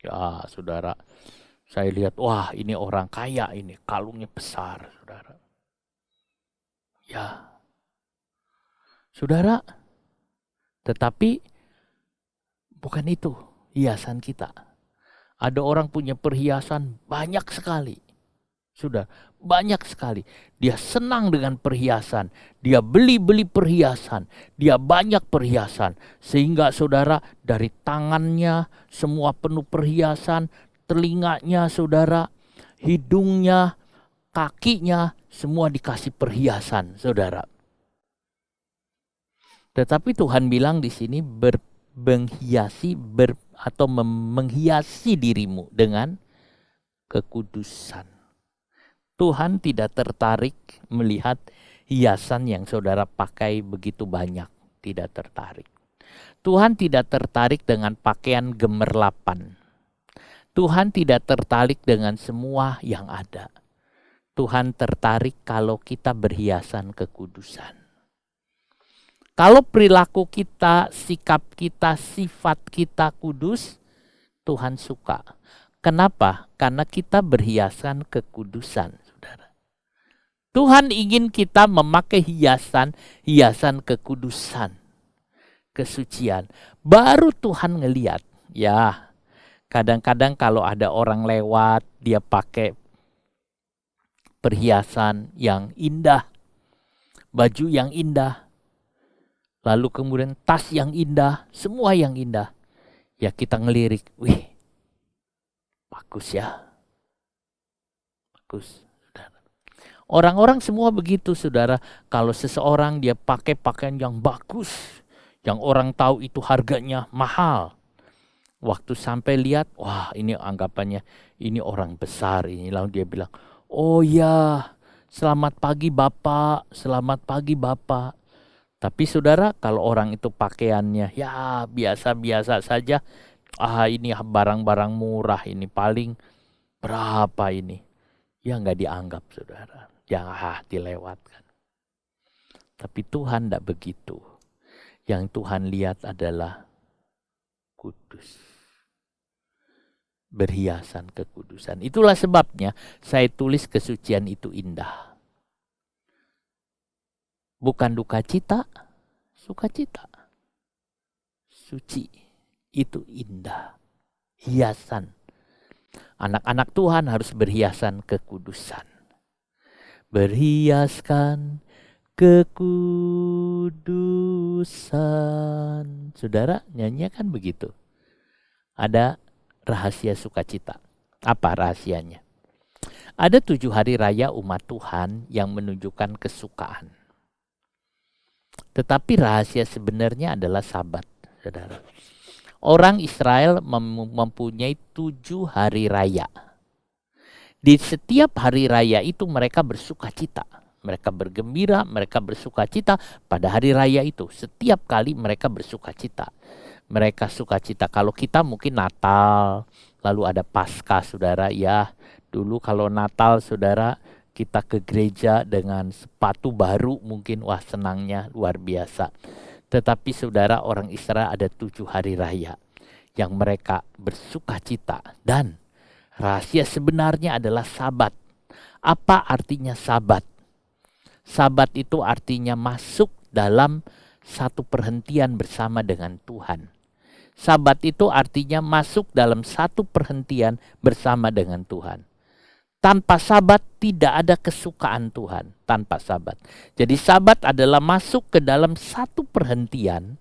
B: Ya, saudara, saya lihat, wah, ini orang kaya ini, kalungnya besar, saudara. Ya, saudara, tetapi bukan itu hiasan kita. Ada orang punya perhiasan banyak sekali. Sudah, banyak sekali. Dia senang dengan perhiasan. Dia beli-beli perhiasan. Dia banyak perhiasan. Sehingga saudara, dari tangannya semua penuh perhiasan. Telinganya saudara, hidungnya, kakinya, semua dikasih perhiasan, saudara. Tetapi Tuhan bilang di sini menghiasi dirimu dengan kekudusan. Tuhan tidak tertarik melihat hiasan yang saudara pakai begitu banyak. Tidak tertarik. Tuhan tidak tertarik dengan pakaian gemerlapan. Tuhan tidak tertarik dengan semua yang ada. Tuhan tertarik kalau kita berhiasan kekudusan. Kalau perilaku kita, sikap kita, sifat kita kudus, Tuhan suka. Kenapa? Karena kita berhiasan kekudusan, saudara. Tuhan ingin kita memakai hiasan kekudusan, kesucian. Baru Tuhan ngelihat. Ya, kadang-kadang kalau ada orang lewat, dia pakai perhiasan yang indah, baju yang indah, lalu kemudian tas yang indah, semua yang indah. Ya kita ngelirik, wih, bagus ya. Bagus, saudara. Orang-orang semua begitu, saudara. Kalau seseorang dia pakai pakaian yang bagus, yang orang tahu itu harganya mahal. Waktu sampai lihat, wah ini anggapannya, ini orang besar ini. Lalu dia bilang, oh ya, selamat pagi Bapak, selamat pagi Bapak. Tapi saudara, kalau orang itu pakaiannya ya biasa-biasa saja, ini barang-barang murah ini, paling berapa ini? Ya nggak dianggap, saudara. Ya dilewatkan. Tapi Tuhan tidak begitu. Yang Tuhan lihat adalah kudus. Berhiasan kekudusan. Itulah sebabnya saya tulis kesucian itu indah. Bukan duka cita, sukacita. Suci itu indah. Hiasan. Anak-anak Tuhan harus berhiasan kekudusan. Berhiaskan kekudusan. Saudara, nyanyinya kan begitu. Ada rahasia sukacita. Apa rahasianya? Ada 7 hari raya umat Tuhan yang menunjukkan kesukaan. Tetapi rahasia sebenarnya adalah Sabat, saudara. Orang Israel mempunyai 7 hari raya. Di setiap hari raya itu mereka bersukacita. Mereka bergembira, mereka bersukacita pada hari raya itu. Setiap kali mereka bersukacita. Mereka sukacita. Kalau kita mungkin Natal, lalu ada Paskah, saudara. Ya, dulu kalau Natal, saudara, kita ke gereja dengan sepatu baru mungkin, wah senangnya luar biasa. Tetapi saudara, orang Israel ada 7 hari raya yang mereka bersukacita. Dan rahasia sebenarnya adalah Sabat. Apa artinya Sabat? Sabat itu artinya masuk dalam satu perhentian bersama dengan Tuhan. Sabat itu artinya masuk dalam satu perhentian bersama dengan Tuhan. Tanpa Sabat tidak ada kesukaan Tuhan. Tanpa Sabat. Jadi Sabat adalah masuk ke dalam satu perhentian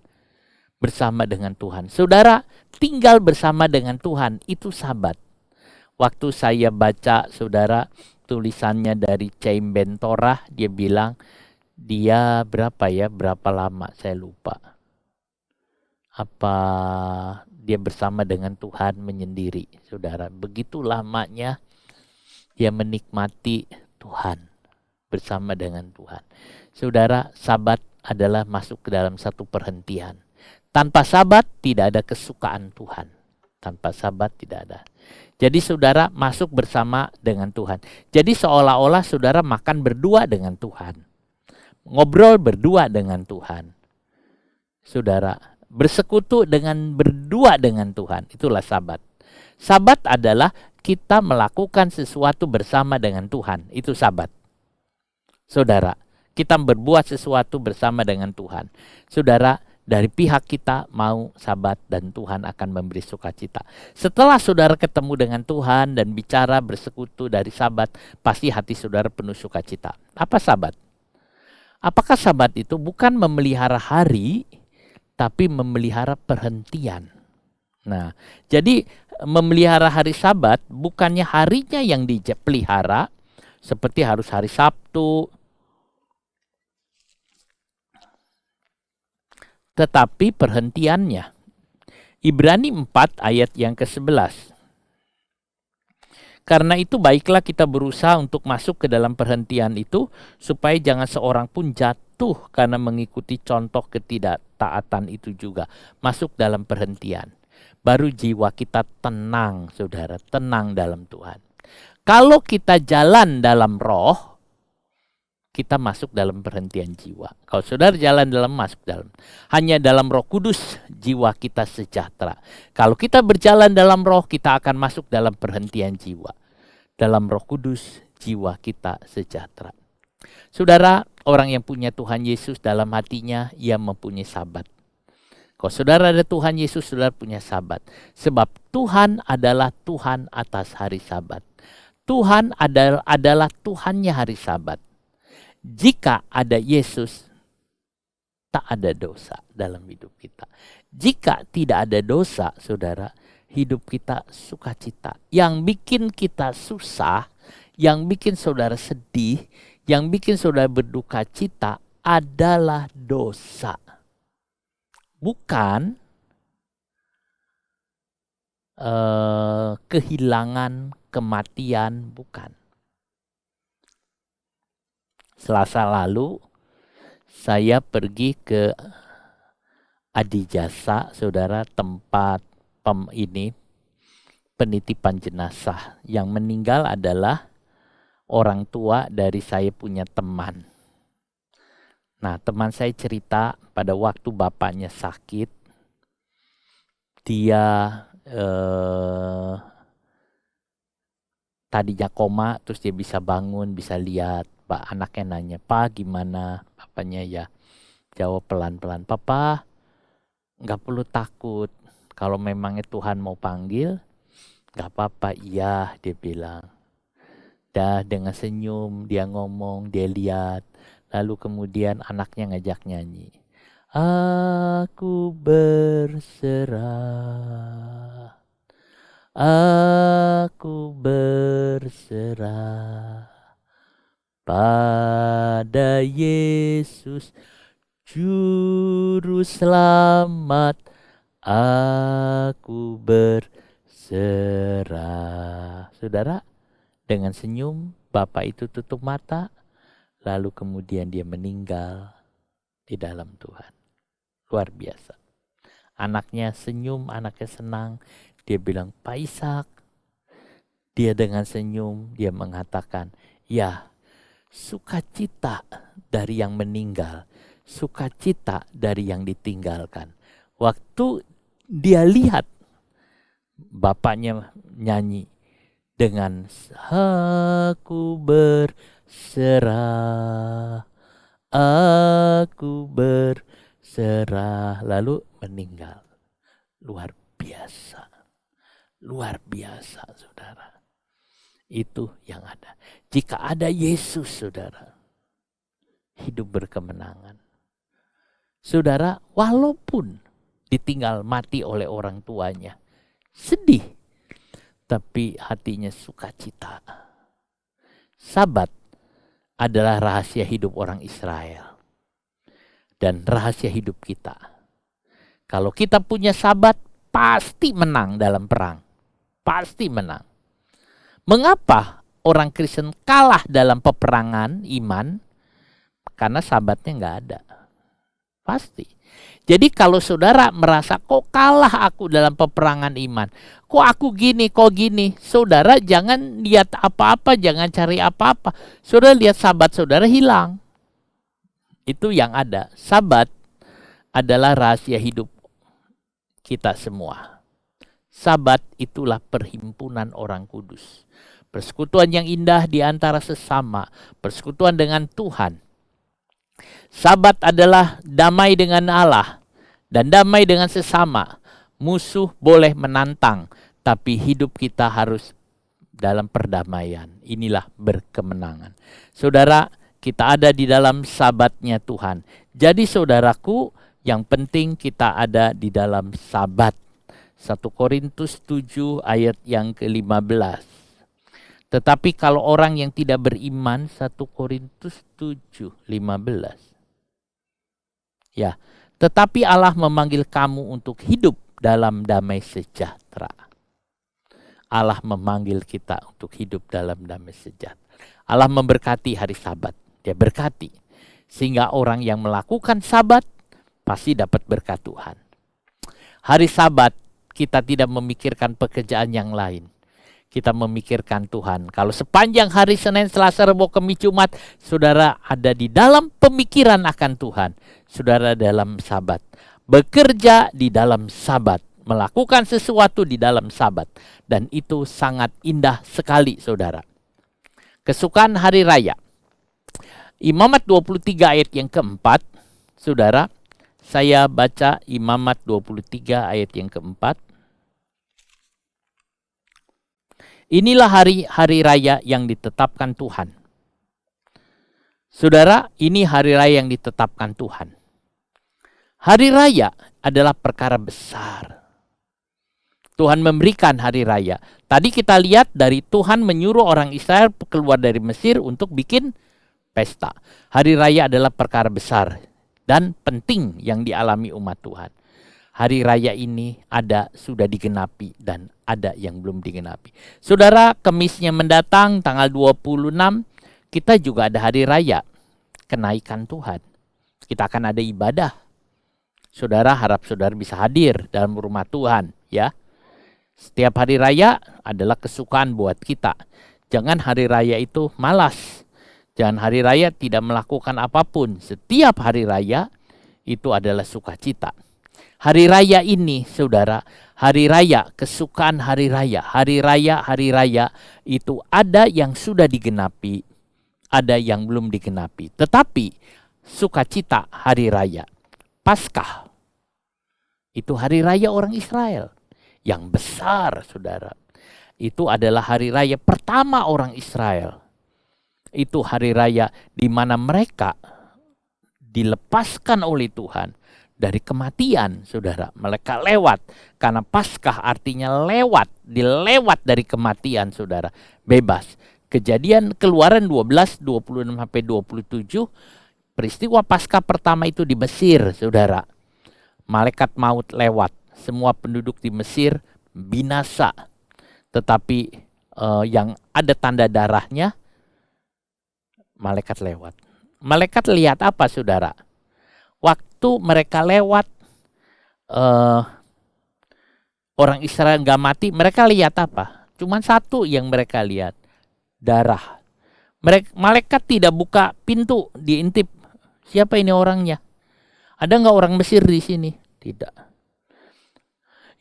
B: bersama dengan Tuhan. Saudara, tinggal bersama dengan Tuhan, itu Sabat. Waktu saya baca, saudara, tulisannya dari Chaim Ben Torah, dia bilang, dia berapa lama, saya lupa. Apa dia bersama dengan Tuhan menyendiri, saudara. Begitu lamanya. dia menikmati Tuhan, bersama dengan Tuhan. Saudara, Sabat adalah masuk ke dalam satu perhentian. Tanpa Sabat tidak ada kesukaan Tuhan. Tanpa Sabat tidak ada. Jadi saudara masuk bersama dengan Tuhan. Jadi seolah-olah saudara makan berdua dengan Tuhan. Ngobrol berdua dengan Tuhan. Saudara bersekutu dengan berdua dengan Tuhan. Itulah Sabat. Sabat adalah kita melakukan sesuatu bersama dengan Tuhan. Itu Sabat. Saudara, kita berbuat sesuatu bersama dengan Tuhan. Saudara, dari pihak kita mau Sabat dan Tuhan akan memberi sukacita. Setelah saudara ketemu dengan Tuhan dan bicara bersekutu dari Sabat, pasti hati saudara penuh sukacita. Apa Sabat? Apakah Sabat itu bukan memelihara hari, tapi memelihara perhentian. Nah, jadi memelihara hari Sabat bukannya harinya yang dipelihara, seperti harus hari Sabtu, tetapi perhentiannya. Ibrani 4 ayat yang ke-11. Karena itu baiklah kita berusaha untuk masuk ke dalam perhentian itu, supaya jangan seorang pun jatuh karena mengikuti contoh ketidaktaatan itu juga. Masuk dalam perhentian. Baru jiwa kita tenang, saudara, tenang dalam Tuhan. Kalau kita jalan dalam roh, kita masuk dalam perhentian jiwa. Kalau saudara jalan dalam, masuk dalam. Hanya dalam Roh Kudus jiwa kita sejahtera. Kalau kita berjalan dalam roh, kita akan masuk dalam perhentian jiwa. Dalam Roh Kudus jiwa kita sejahtera. Saudara, orang yang punya Tuhan Yesus dalam hatinya, ia mempunyai Sabat. Kalau saudara ada Tuhan Yesus, saudara punya Sabat. Sebab Tuhan adalah Tuhan atas hari Sabat. Tuhan adalah Tuhannya hari Sabat. Jika ada Yesus, tak ada dosa dalam hidup kita. Jika tidak ada dosa, saudara, hidup kita sukacita. Yang bikin kita susah, yang bikin saudara sedih, yang bikin saudara berduka cita adalah dosa. Bukan kehilangan, kematian, bukan. Selasa lalu saya pergi ke Adijasa, saudara, tempat penitipan jenazah. Yang meninggal adalah orang tua dari saya punya teman. Nah, teman saya cerita pada waktu bapaknya sakit, dia tadinya koma, terus dia bisa bangun, bisa lihat. Anaknya nanya, "Pak, gimana?" Bapaknya ya jawab pelan-pelan, "Papa, nggak perlu takut. Kalau memangnya Tuhan mau panggil, nggak apa-apa." "Iya," dia bilang. Dah dengan senyum dia ngomong, dia lihat. Lalu kemudian anaknya ngajak nyanyi. Aku berserah, aku berserah pada Yesus Juru Selamat, aku berserah. Saudara, dengan senyum Bapak itu tutup mata, lalu kemudian dia meninggal di dalam Tuhan. Luar biasa. Anaknya senyum, anaknya senang. Dia bilang, "Pak Ishak." Dia dengan senyum, dia mengatakan, "Ya, sukacita dari yang meninggal, sukacita dari yang ditinggalkan." Waktu dia lihat bapaknya nyanyi dengan aku berserah, aku berserah, lalu meninggal. Luar biasa. Luar biasa, saudara. Itu yang ada. Jika ada Yesus, saudara, hidup berkemenangan. Saudara, walaupun ditinggal mati oleh orang tuanya, sedih, tapi hatinya sukacita. Sabat adalah rahasia hidup orang Israel dan rahasia hidup kita. Kalau kita punya Sabat, pasti menang dalam perang. Pasti menang. Mengapa orang Kristen kalah dalam peperangan iman? Karena sahabatnya nggak ada. Pasti. Jadi kalau saudara merasa kok kalah aku dalam peperangan iman, kok aku gini, kok gini, saudara jangan lihat apa-apa, jangan cari apa-apa. Saudara lihat sahabat saudara hilang. Itu yang ada. Sahabat adalah rahasia hidup kita semua. Sahabat itulah perhimpunan orang kudus. Persekutuan yang indah di antara sesama, persekutuan dengan Tuhan. Sahabat adalah damai dengan Allah dan damai dengan sesama. Musuh boleh menantang, tapi hidup kita harus dalam perdamaian. Inilah berkemenangan. Saudara, kita ada di dalam sahabatnya Tuhan. Jadi saudaraku, yang penting kita ada di dalam sahabat. 1 Korintus 7 ayat yang ke-15. Tetapi kalau orang yang tidak beriman, 1 Korintus 7:15. Ya, tetapi Allah memanggil kamu untuk hidup dalam damai sejahtera. Allah memanggil kita untuk hidup dalam damai sejahtera. Allah memberkati hari Sabat. Dia berkati. Sehingga orang yang melakukan Sabat pasti dapat berkat Tuhan. Hari Sabat kita tidak memikirkan pekerjaan yang lain. Kita memikirkan Tuhan. Kalau sepanjang hari Senin, Selasa, Rabu, Kamis, Jumat, saudara ada di dalam pemikiran akan Tuhan. Saudara dalam Sabat. Bekerja di dalam Sabat. Melakukan sesuatu di dalam Sabat. Dan itu sangat indah sekali, saudara. Kesukaan hari raya. Imamat 23 ayat yang keempat. Saudara, saya baca Imamat 23 ayat yang keempat. Inilah hari raya yang ditetapkan Tuhan. Saudara, ini hari raya yang ditetapkan Tuhan. Hari raya adalah perkara besar. Tuhan memberikan hari raya. Tadi kita lihat dari Tuhan menyuruh orang Israel keluar dari Mesir untuk bikin pesta. Hari raya adalah perkara besar dan penting yang dialami umat Tuhan. Hari raya ini sudah digenapi dan ada yang belum digenapi. Saudara, Kemisnya mendatang tanggal 26, kita juga ada hari raya kenaikan Tuhan. Kita akan ada ibadah. Saudara, harap saudara bisa hadir dalam rumah Tuhan, ya. Setiap hari raya adalah kesukaan buat kita. Jangan hari raya itu malas. Jangan hari raya tidak melakukan apapun. Setiap hari raya itu adalah sukacita. Hari raya ini, saudara, hari raya, kesukaan hari raya itu ada yang sudah digenapi, ada yang belum digenapi. Tetapi sukacita hari raya, Paskah, itu hari raya orang Israel yang besar, saudara. Itu adalah hari raya pertama orang Israel. Itu hari raya di mana mereka dilepaskan oleh Tuhan dari kematian, saudara. Mereka lewat, karena Paskah artinya lewat, dilewat dari kematian, saudara. Bebas. Kejadian Keluaran 12, 26-27, peristiwa Paskah pertama itu di Mesir, saudara. Malaikat maut lewat, semua penduduk di Mesir binasa. Tetapi yang ada tanda darahnya, malaikat lewat. Malaikat lihat apa, saudara? Waktu mereka lewat, orang Israel nggak mati, mereka lihat apa? Cuman satu yang mereka lihat, darah. Malaikat tidak buka pintu, diintip. Siapa ini orangnya? Ada nggak orang Mesir di sini? Tidak.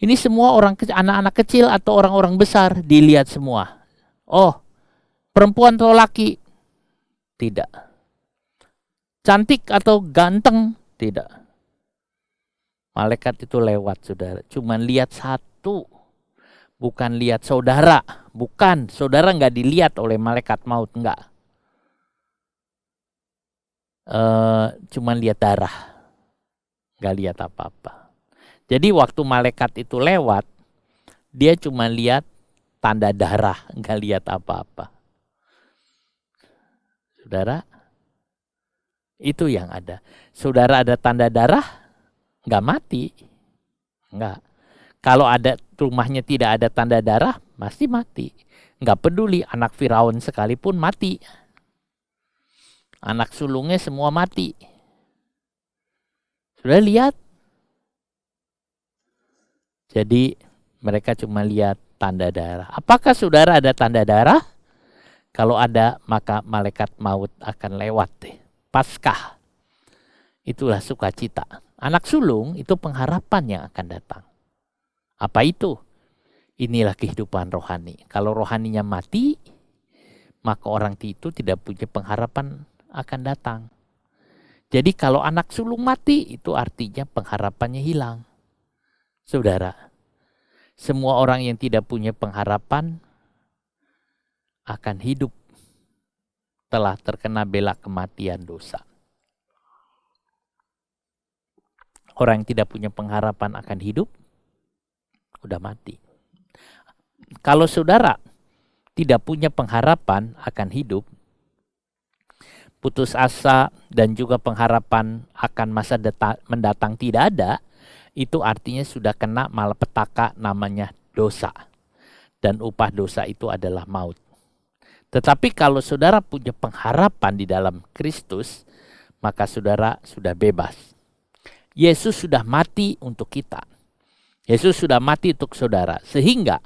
B: Ini semua anak-anak kecil atau orang-orang besar dilihat semua. Oh, perempuan atau laki? Tidak. Cantik atau ganteng? Tidak. Malaikat itu lewat, saudara. Cuman lihat satu. Bukan lihat saudara. Bukan. Saudara nggak dilihat oleh malaikat maut. Nggak. Cuman lihat darah. Nggak lihat apa-apa. Jadi waktu malaikat itu lewat, dia cuma lihat tanda darah. Nggak lihat apa-apa. Saudara, itu yang ada. Saudara ada tanda darah, nggak mati. Nggak. Kalau ada rumahnya tidak ada tanda darah, pasti mati. Nggak peduli, anak Firaun sekalipun mati. Anak sulungnya semua mati. Sudah lihat? Jadi mereka cuma lihat tanda darah. Apakah saudara ada tanda darah? Kalau ada, maka malaikat maut akan lewat. Paskah, itulah sukacita. Anak sulung itu pengharapan yang akan datang. Apa itu? Inilah kehidupan rohani. Kalau rohaninya mati, maka orang itu tidak punya pengharapan akan datang. Jadi kalau anak sulung mati, itu artinya pengharapannya hilang. Saudara, semua orang yang tidak punya pengharapan akan hidup telah terkena bela kematian dosa. Orang yang tidak punya pengharapan akan hidup, udah mati. Kalau saudara tidak punya pengharapan akan hidup, putus asa dan juga pengharapan akan masa mendatang tidak ada, itu artinya sudah kena malapetaka namanya dosa. Dan upah dosa itu adalah maut. Tetapi kalau saudara punya pengharapan di dalam Kristus, maka saudara sudah bebas. Yesus sudah mati untuk kita. Yesus sudah mati untuk saudara. Sehingga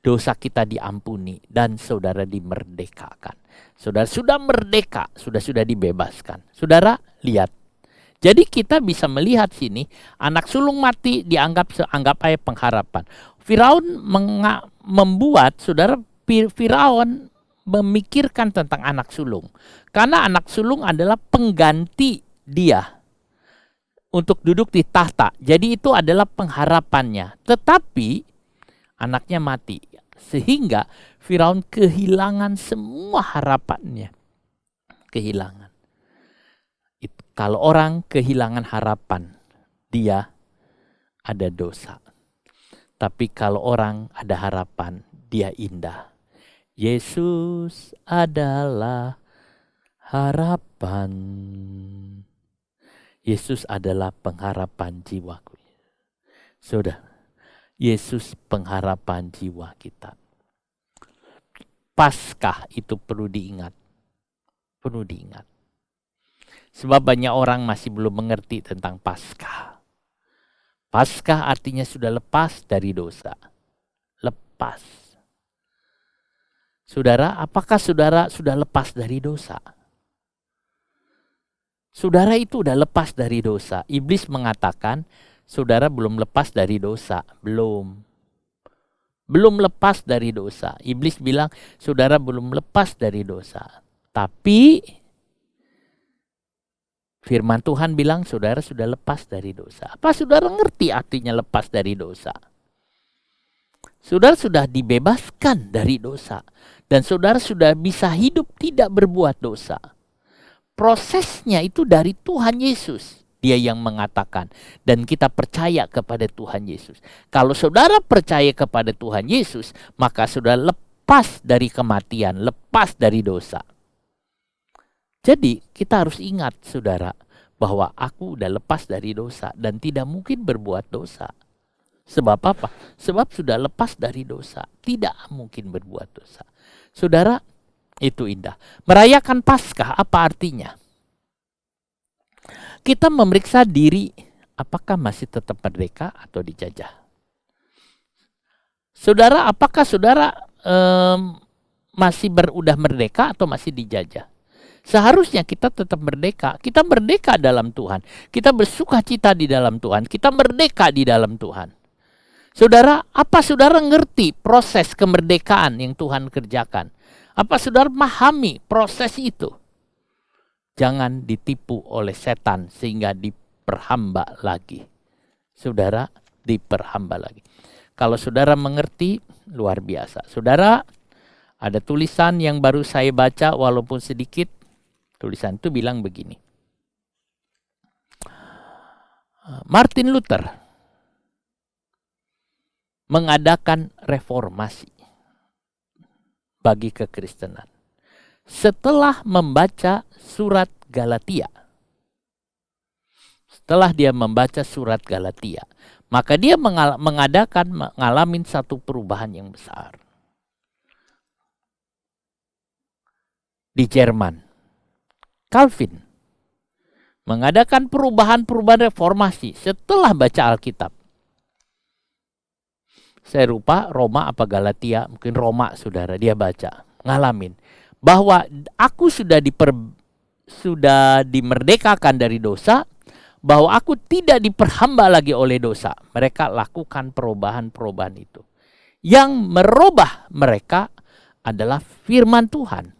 B: dosa kita diampuni dan saudara dimerdekakan. Saudara sudah merdeka, sudah dibebaskan. Saudara lihat. Jadi kita bisa melihat sini, anak sulung mati anggap aja pengharapan. Firaun membuat saudara Firaun memikirkan tentang anak sulung. Karena anak sulung adalah pengganti dia untuk duduk di tahta. Jadi itu adalah pengharapannya. Tetapi anaknya mati. Sehingga Firaun kehilangan semua harapannya. Kehilangan. Kalau orang kehilangan harapan, dia ada dosa. Tapi kalau orang ada harapan, dia indah. Yesus adalah harapan. Yesus adalah pengharapan jiwaku. Sudah, Yesus pengharapan jiwa kita. Paskah itu perlu diingat. Perlu diingat. Sebab banyak orang masih belum mengerti tentang Paskah. Paskah artinya sudah lepas dari dosa. Lepas. Saudara, apakah saudara sudah lepas dari dosa? Saudara itu sudah lepas dari dosa. Iblis mengatakan, saudara belum lepas dari dosa. Belum lepas dari dosa. Iblis bilang, saudara belum lepas dari dosa. Tapi firman Tuhan bilang, saudara sudah lepas dari dosa. Apa saudara ngerti artinya lepas dari dosa? Saudara sudah dibebaskan dari dosa. Dan saudara sudah bisa hidup tidak berbuat dosa. Prosesnya itu dari Tuhan Yesus. Dia yang mengatakan. Dan kita percaya kepada Tuhan Yesus. Kalau saudara percaya kepada Tuhan Yesus, maka saudara lepas dari kematian, lepas dari dosa. Jadi kita harus ingat saudara, bahwa aku udah lepas dari dosa dan tidak mungkin berbuat dosa. Sebab apa? Sebab sudah lepas dari dosa. Tidak mungkin berbuat dosa. Saudara, itu indah. Merayakan Paskah apa artinya? Kita memeriksa diri, apakah masih tetap merdeka atau dijajah? Saudara, apakah saudara masih udah merdeka atau masih dijajah? Seharusnya kita tetap merdeka. Kita merdeka dalam Tuhan. Kita bersukacita di dalam Tuhan. Kita merdeka di dalam Tuhan. Saudara, apa saudara ngerti proses kemerdekaan yang Tuhan kerjakan? Apa saudara memahami proses itu? Jangan ditipu oleh setan sehingga diperhamba lagi. Saudara, diperhamba lagi. Kalau saudara mengerti, luar biasa. Saudara, ada tulisan yang baru saya baca walaupun sedikit. Tulisan itu bilang begini. Martin Luther mengadakan reformasi bagi kekristenan. Setelah membaca surat Galatia. Setelah dia membaca surat Galatia, maka dia mengalami satu perubahan yang besar. di Jerman. Calvin mengadakan perubahan-perubahan reformasi setelah baca Alkitab. Saya lupa Roma apa Galatia, mungkin Roma saudara, dia baca, ngalamin bahwa aku sudah dimerdekakan dari dosa, bahwa aku tidak diperhamba lagi oleh dosa. Mereka lakukan perubahan-perubahan itu. Yang merubah mereka adalah firman Tuhan,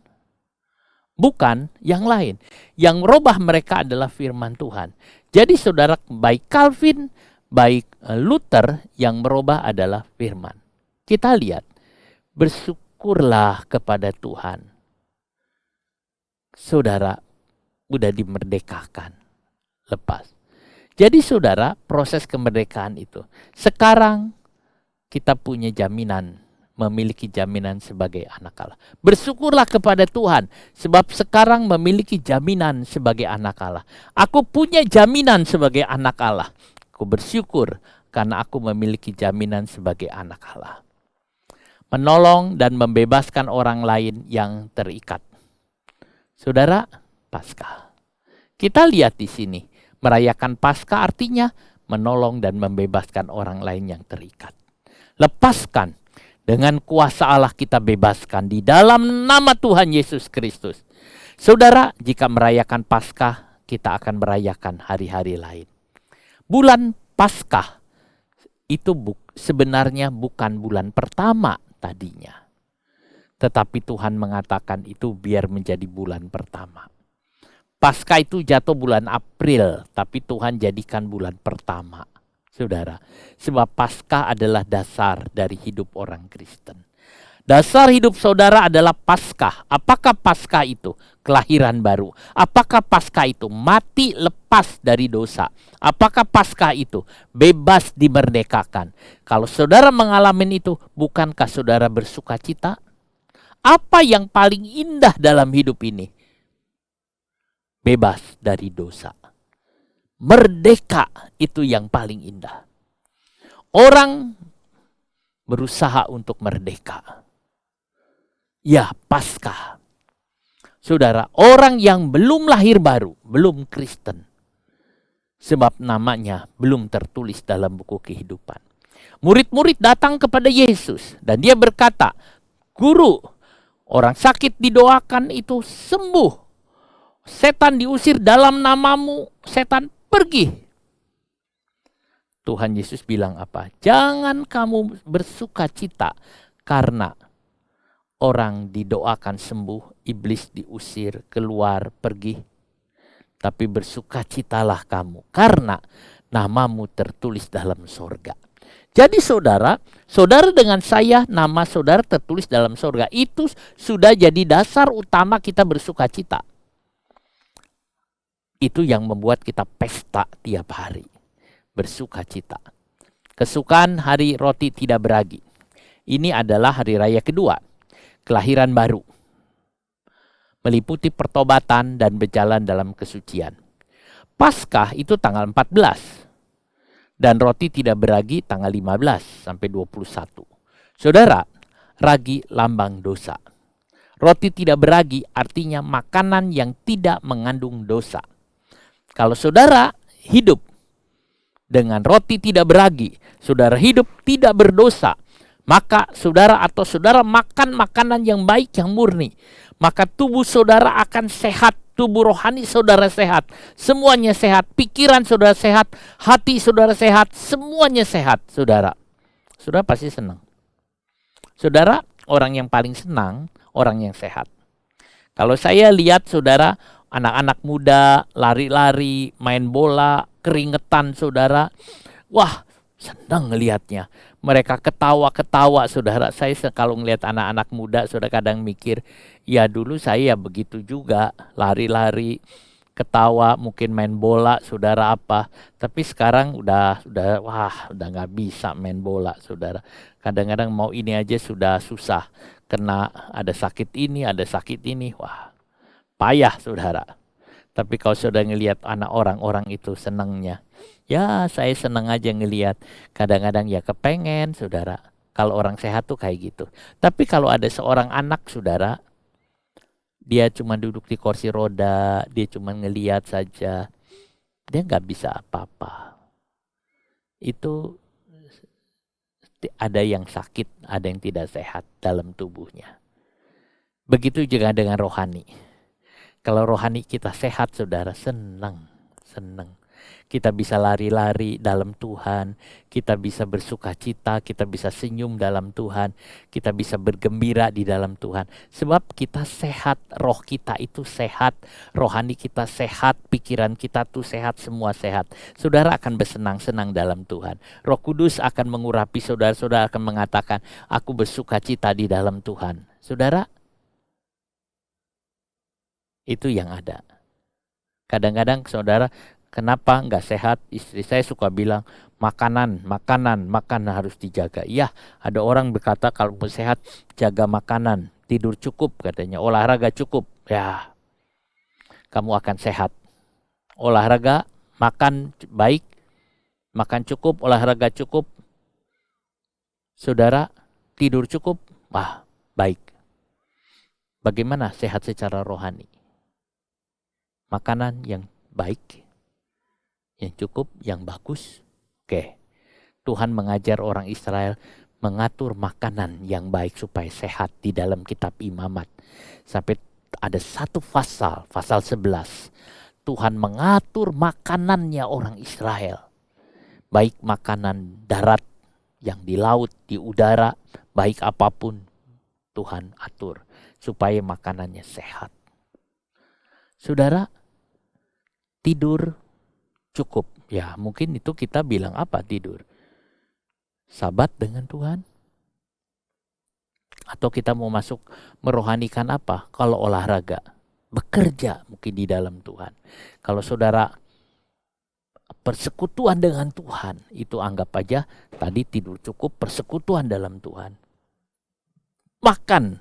B: bukan yang lain. Yang merubah mereka adalah firman Tuhan. Jadi saudara, baik Calvin, baik Luther, yang merubah adalah firman. Kita lihat, bersyukurlah kepada Tuhan. Saudara udah dimerdekakan, lepas. Jadi saudara, proses kemerdekaan itu. Sekarang kita punya jaminan, memiliki jaminan sebagai anak Allah. Bersyukurlah kepada Tuhan, sebab sekarang memiliki jaminan sebagai anak Allah. Aku punya jaminan sebagai anak Allah. Aku bersyukur karena aku memiliki jaminan sebagai anak Allah. Menolong dan membebaskan orang lain yang terikat. Saudara, Paskah. Kita lihat di sini, merayakan Paskah artinya menolong dan membebaskan orang lain yang terikat. Lepaskan, dengan kuasa Allah kita bebaskan di dalam nama Tuhan Yesus Kristus. Saudara, jika merayakan Paskah, kita akan merayakan hari-hari lain. Bulan Paskah itu sebenarnya bukan bulan pertama tadinya. Tetapi Tuhan mengatakan itu biar menjadi bulan pertama. Paskah itu jatuh bulan April, tapi Tuhan jadikan bulan pertama. Saudara, sebab Paskah adalah dasar dari hidup orang Kristen. Dasar hidup saudara adalah Paskah. Apakah Paskah itu? Kelahiran baru. Apakah Paskah itu? Mati lepas dari dosa. Apakah Paskah itu? Bebas dimerdekakan. Kalau saudara mengalami itu, bukankah saudara bersuka cita? Apa yang paling indah dalam hidup ini? Bebas dari dosa. Merdeka itu yang paling indah. Orang berusaha untuk merdeka. Ya, Paskah. Saudara, orang yang belum lahir baru, belum Kristen. Sebab namanya belum tertulis dalam buku kehidupan. Murid-murid datang kepada Yesus dan dia berkata, "Guru, orang sakit didoakan itu sembuh. Setan diusir dalam namamu, setan pergi." Tuhan Yesus bilang apa? Jangan kamu bersuka cita karena orang didoakan sembuh, iblis diusir, keluar, pergi. Tapi bersukacitalah kamu karena namamu tertulis dalam sorga. Jadi saudara dengan saya, nama saudara tertulis dalam sorga. Itu sudah jadi dasar utama kita bersukacita. Itu yang membuat kita pesta tiap hari. Bersukacita. Kesukaan hari roti tidak beragi. Ini adalah hari raya kedua. Kelahiran baru. Meliputi pertobatan dan berjalan dalam kesucian. Paskah itu tanggal 14. Dan roti tidak beragi tanggal 15 sampai 21. Saudara, ragi lambang dosa. Roti tidak beragi artinya makanan yang tidak mengandung dosa. Kalau saudara hidup dengan roti tidak beragi, saudara hidup tidak berdosa, maka saudara makan makanan yang baik, yang murni, maka tubuh saudara akan sehat, tubuh rohani saudara sehat, semuanya sehat, pikiran saudara sehat, hati saudara sehat, semuanya sehat, saudara. Saudara pasti senang. Saudara, orang yang paling senang, orang yang sehat. Kalau saya lihat saudara, anak-anak muda lari-lari, main bola, keringetan saudara. Wah, senang ngelihatnya. Mereka ketawa-ketawa saudara. Saya kalau ngelihat anak-anak muda, saudara kadang mikir, ya dulu saya begitu juga. Lari-lari, ketawa, mungkin main bola, saudara apa. Tapi sekarang udah nggak bisa main bola saudara. Kadang-kadang mau ini aja sudah susah. Kena ada sakit ini, wah. Payah saudara. Tapi kalau saudara ngelihat anak orang-orang itu senangnya. Ya saya senang aja ngelihat. Kadang-kadang ya kepengen saudara. Kalau orang sehat tuh kayak gitu. Tapi kalau ada seorang anak saudara. Dia cuma duduk di kursi roda, dia cuma ngeliat saja. Dia nggak bisa apa-apa. Itu ada yang sakit, ada yang tidak sehat dalam tubuhnya. Begitu juga dengan rohani. Kalau rohani kita sehat, saudara, senang. Kita bisa lari-lari dalam Tuhan, kita bisa bersuka cita, kita bisa senyum dalam Tuhan, kita bisa bergembira di dalam Tuhan. Sebab kita sehat, roh kita itu sehat, rohani kita sehat, pikiran kita tuh sehat, semua sehat. Saudara akan bersenang-senang dalam Tuhan. Roh Kudus akan mengurapi saudara-saudara, akan mengatakan, aku bersuka cita di dalam Tuhan. Saudara, itu yang ada. Kadang-kadang saudara, kenapa nggak sehat? Istri saya suka bilang, makanan harus dijaga. Iya, ada orang berkata kalau mau sehat, jaga makanan, tidur cukup katanya, olahraga cukup. Ya, kamu akan sehat. Olahraga, makan baik, makan cukup, olahraga cukup. Saudara, tidur cukup, baik. Bagaimana sehat secara rohani? Makanan yang baik, yang cukup, yang bagus. Oke. Tuhan mengajar orang Israel mengatur makanan yang baik supaya sehat di dalam kitab Imamat. Sampai ada satu pasal 11. Tuhan mengatur makanannya orang Israel. Baik makanan darat, yang di laut, di udara, baik apapun Tuhan atur supaya makanannya sehat. Saudara, tidur cukup. Ya, mungkin itu kita bilang apa tidur? Sabat dengan Tuhan? Atau kita mau masuk merohanikan apa? Kalau olahraga, bekerja mungkin di dalam Tuhan. Kalau saudara persekutuan dengan Tuhan, itu anggap aja tadi tidur cukup, persekutuan dalam Tuhan. Makan,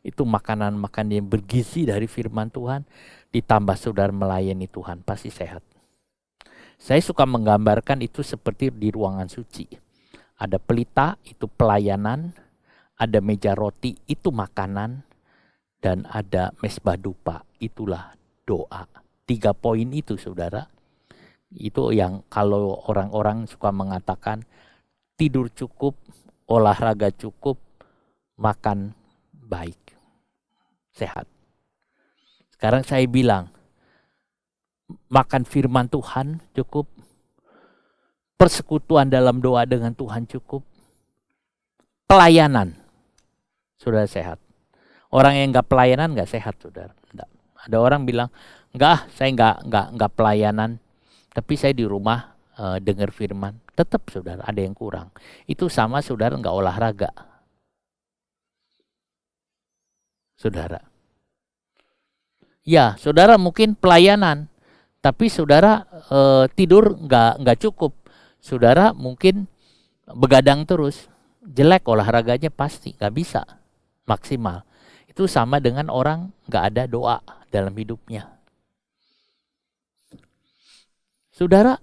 B: itu makanan-makanan yang bergizi dari firman Tuhan, ditambah saudara melayani Tuhan, pasti sehat. Saya suka menggambarkan itu seperti di ruangan suci. Ada pelita, itu pelayanan. Ada meja roti, itu makanan. Dan ada mesbah dupa, itulah doa. 3 poin itu saudara. Itu yang kalau orang-orang suka mengatakan tidur cukup, olahraga cukup, makan baik, sehat. Sekarang saya bilang, makan firman Tuhan cukup, persekutuan dalam doa dengan Tuhan cukup, pelayanan, saudara sehat. Orang yang nggak pelayanan nggak sehat, saudara. Enggak. Ada orang bilang, saya nggak pelayanan, tapi saya di rumah dengar firman. Tetap saudara ada yang kurang. Itu sama saudara nggak olahraga, saudara. Ya, saudara mungkin pelayanan, tapi saudara tidur nggak cukup. Saudara mungkin begadang terus, jelek olahraganya pasti nggak bisa maksimal. Itu sama dengan orang nggak ada doa dalam hidupnya. Saudara,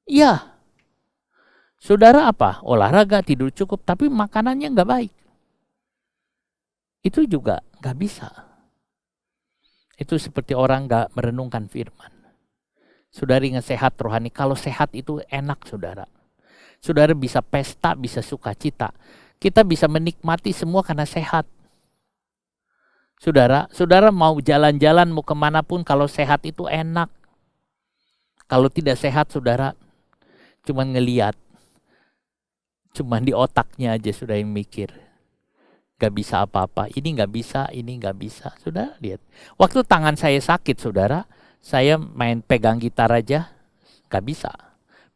B: ya, saudara apa? Olahraga, tidur cukup, tapi makanannya nggak baik. Itu juga nggak bisa. Itu seperti orang gak merenungkan firman. Saudara ingat sehat rohani. Kalau sehat itu enak saudara. Saudara bisa pesta, bisa sukacita. Kita bisa menikmati semua karena sehat. Saudara mau jalan-jalan, mau kemanapun, kalau sehat itu enak. Kalau tidak sehat saudara cuma ngeliat. Cuma di otaknya aja sudah yang mikir. Gak bisa apa-apa, ini gak bisa, ini gak bisa. Saudara lihat, waktu tangan saya sakit saudara, saya main pegang gitar aja gak bisa,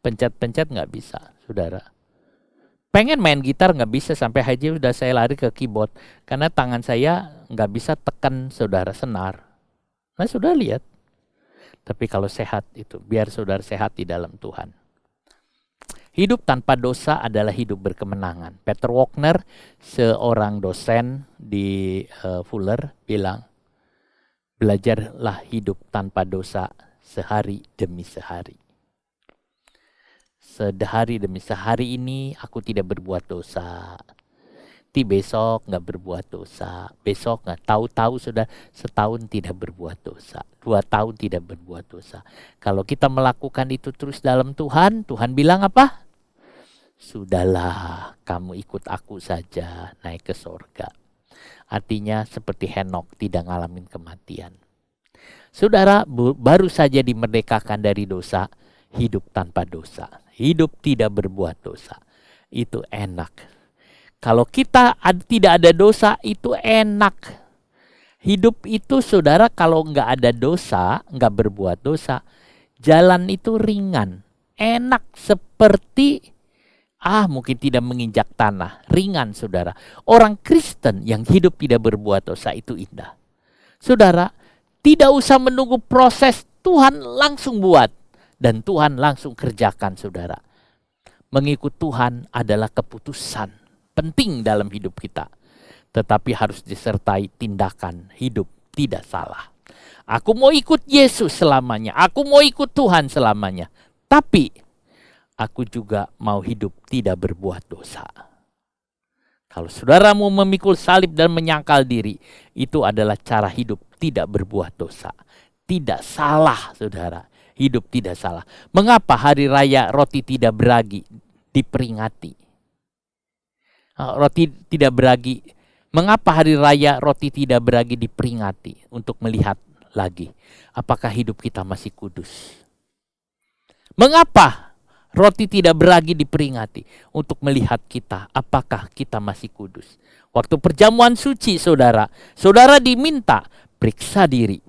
B: pencet-pencet gak bisa saudara. Pengen main gitar gak bisa, sampai aja udah saya lari ke keyboard, karena tangan saya gak bisa tekan saudara senar. Nah saudara lihat, tapi kalau sehat itu, biar saudara sehat di dalam Tuhan. Hidup tanpa dosa adalah hidup berkemenangan. Peter Wagner, seorang dosen di Fuller, bilang, belajarlah hidup tanpa dosa sehari demi sehari. Sehari demi sehari ini aku tidak berbuat dosa. Roti besok nggak berbuat dosa. Besok nggak, tahu-tahu sudah setahun tidak berbuat dosa. 2 tahun tidak berbuat dosa. Kalau kita melakukan itu terus dalam Tuhan, Tuhan bilang apa? Sudahlah, kamu ikut aku saja naik ke sorga. Artinya seperti Henok tidak ngalamin kematian. Saudara, baru saja dimerdekakan dari dosa, hidup tanpa dosa. Hidup tidak berbuat dosa. Itu enak. Kalau kita tidak ada dosa, itu enak. Hidup itu saudara, kalau nggak ada dosa, nggak berbuat dosa, jalan itu ringan. Enak seperti, mungkin tidak menginjak tanah. Ringan saudara. Orang Kristen yang hidup tidak berbuat dosa itu indah. Saudara, tidak usah menunggu proses, Tuhan langsung buat. Dan Tuhan langsung kerjakan saudara. Mengikut Tuhan adalah keputusan penting dalam hidup kita. Tetapi harus disertai tindakan hidup tidak salah. Aku mau ikut Yesus selamanya. Aku mau ikut Tuhan selamanya. Tapi aku juga mau hidup tidak berbuat dosa. Kalau saudara mau memikul salib dan menyangkal diri, itu adalah cara hidup tidak berbuat dosa. Tidak salah saudara. Hidup tidak salah. Mengapa hari raya roti tidak beragi diperingati? Roti tidak beragi. Mengapa hari raya roti tidak beragi diperingati? Untuk melihat lagi, apakah hidup kita masih kudus? Mengapa roti tidak beragi diperingati? Untuk melihat kita, apakah kita masih kudus? Waktu perjamuan suci saudara, saudara diminta periksa diri.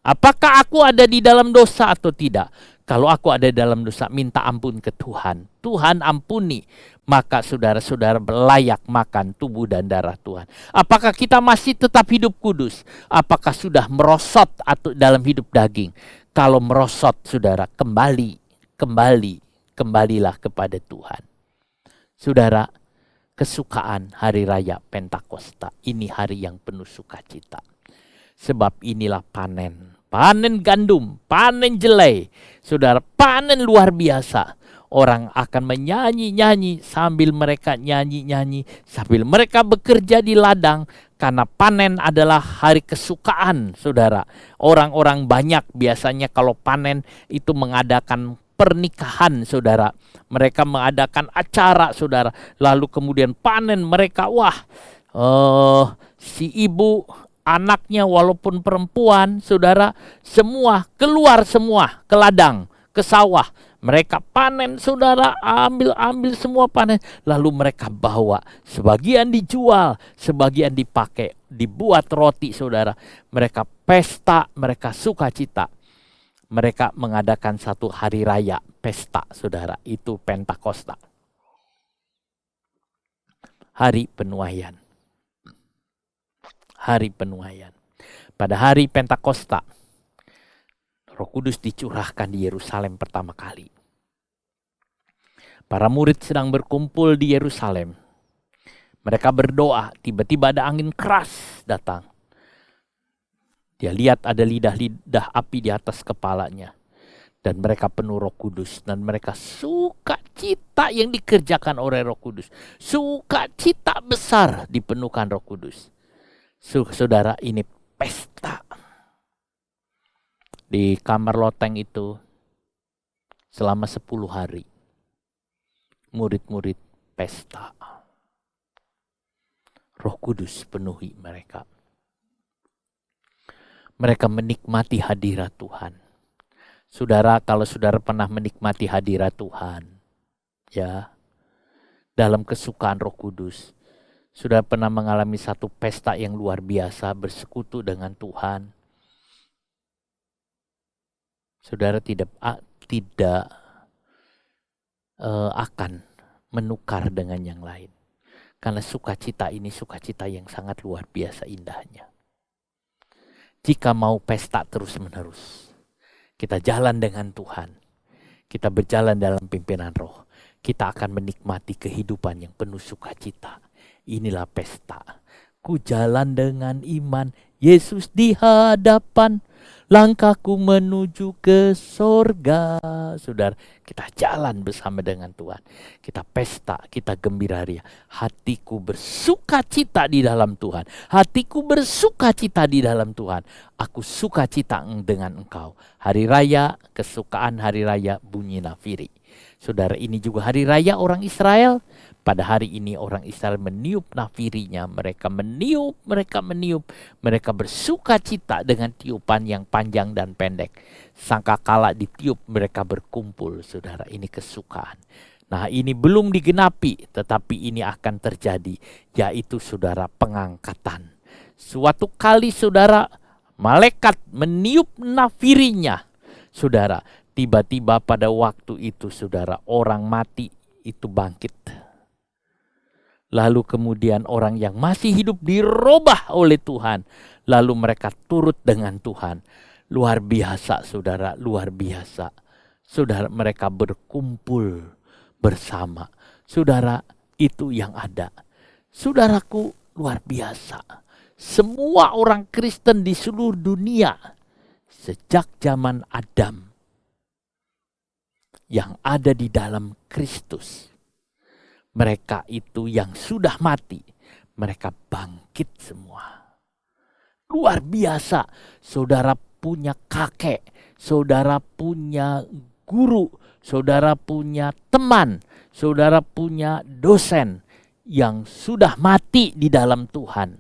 B: Apakah aku ada di dalam dosa atau tidak? Kalau aku ada dalam dosa, minta ampun ke Tuhan. Tuhan ampuni, maka saudara-saudara layak makan tubuh dan darah Tuhan. Apakah kita masih tetap hidup kudus? Apakah sudah merosot atau dalam hidup daging? Kalau merosot, saudara, kembalilah kepada Tuhan. Saudara, kesukaan hari raya Pentakosta, ini hari yang penuh sukacita. Sebab inilah panen gandum, panen jelai. Saudara, panen luar biasa. Orang akan menyanyi-nyanyi sambil mereka nyanyi-nyanyi, sambil mereka bekerja di ladang. Karena panen adalah hari kesukaan, saudara. Orang-orang banyak biasanya kalau panen itu mengadakan pernikahan, saudara. Mereka mengadakan acara, saudara. Lalu kemudian panen mereka, si ibu, anaknya walaupun perempuan, saudara, semua keluar semua ke ladang, ke sawah. Mereka panen, saudara, ambil semua panen. Lalu mereka bawa, sebagian dijual, sebagian dipakai, dibuat roti, saudara. Mereka pesta, mereka sukacita. Mereka mengadakan satu hari raya pesta, saudara. Itu Pentakosta. Hari penuaian. Hari penuaian. Pada hari Pentakosta, Roh Kudus dicurahkan di Yerusalem pertama kali. Para murid sedang berkumpul di Yerusalem. Mereka berdoa, tiba-tiba ada angin keras datang. Dia lihat ada lidah api di atas kepalanya. Dan mereka penuh Roh Kudus. Dan mereka sukacita yang dikerjakan oleh Roh Kudus. Sukacita besar dipenuhkan Roh Kudus. Saudara, ini pesta. Di kamar loteng itu selama 10 hari. Murid-murid pesta. Roh Kudus penuhi mereka. Mereka menikmati hadirat Tuhan. Saudara, kalau saudara pernah menikmati hadirat Tuhan, ya, dalam kesukaan Roh Kudus, saudara pernah mengalami satu pesta yang luar biasa, bersekutu dengan Tuhan. Saudara tidak akan menukar dengan yang lain. Karena sukacita ini sukacita yang sangat luar biasa indahnya. Jika mau pesta terus-menerus, kita jalan dengan Tuhan, kita berjalan dalam pimpinan Roh, kita akan menikmati kehidupan yang penuh sukacita. Inilah pesta. Ku jalan dengan iman, Yesus di hadapan, Langkahku menuju ke sorga. Saudara, kita jalan bersama dengan Tuhan. Kita pesta, kita gembira ria. Hatiku bersuka cita di dalam Tuhan. Hatiku bersuka cita di dalam Tuhan. Aku suka cita dengan Engkau. Hari raya, kesukaan hari raya bunyi nafiri. Saudara, ini juga hari raya orang Israel. Pada hari ini orang Israel meniup nafirinya. Mereka meniup. Mereka bersuka cita dengan tiupan yang panjang dan pendek. Sangkakala ditiup mereka berkumpul. Saudara, ini kesukaan. Nah, ini belum digenapi, tetapi ini akan terjadi. Yaitu saudara, pengangkatan. Suatu kali saudara, malaikat meniup nafirinya. Saudara, tiba-tiba pada waktu itu saudara, orang mati itu bangkit. Lalu kemudian orang yang masih hidup dirubah oleh Tuhan. Lalu mereka turut dengan Tuhan. Luar biasa saudara, luar biasa. Saudara, mereka berkumpul bersama. Saudara, itu yang ada. Saudaraku, luar biasa. Semua orang Kristen di seluruh dunia sejak zaman Adam yang ada di dalam Kristus. Mereka itu yang sudah mati, mereka bangkit semua. Luar biasa, saudara punya kakek, saudara punya guru, saudara punya teman, saudara punya dosen yang sudah mati di dalam Tuhan.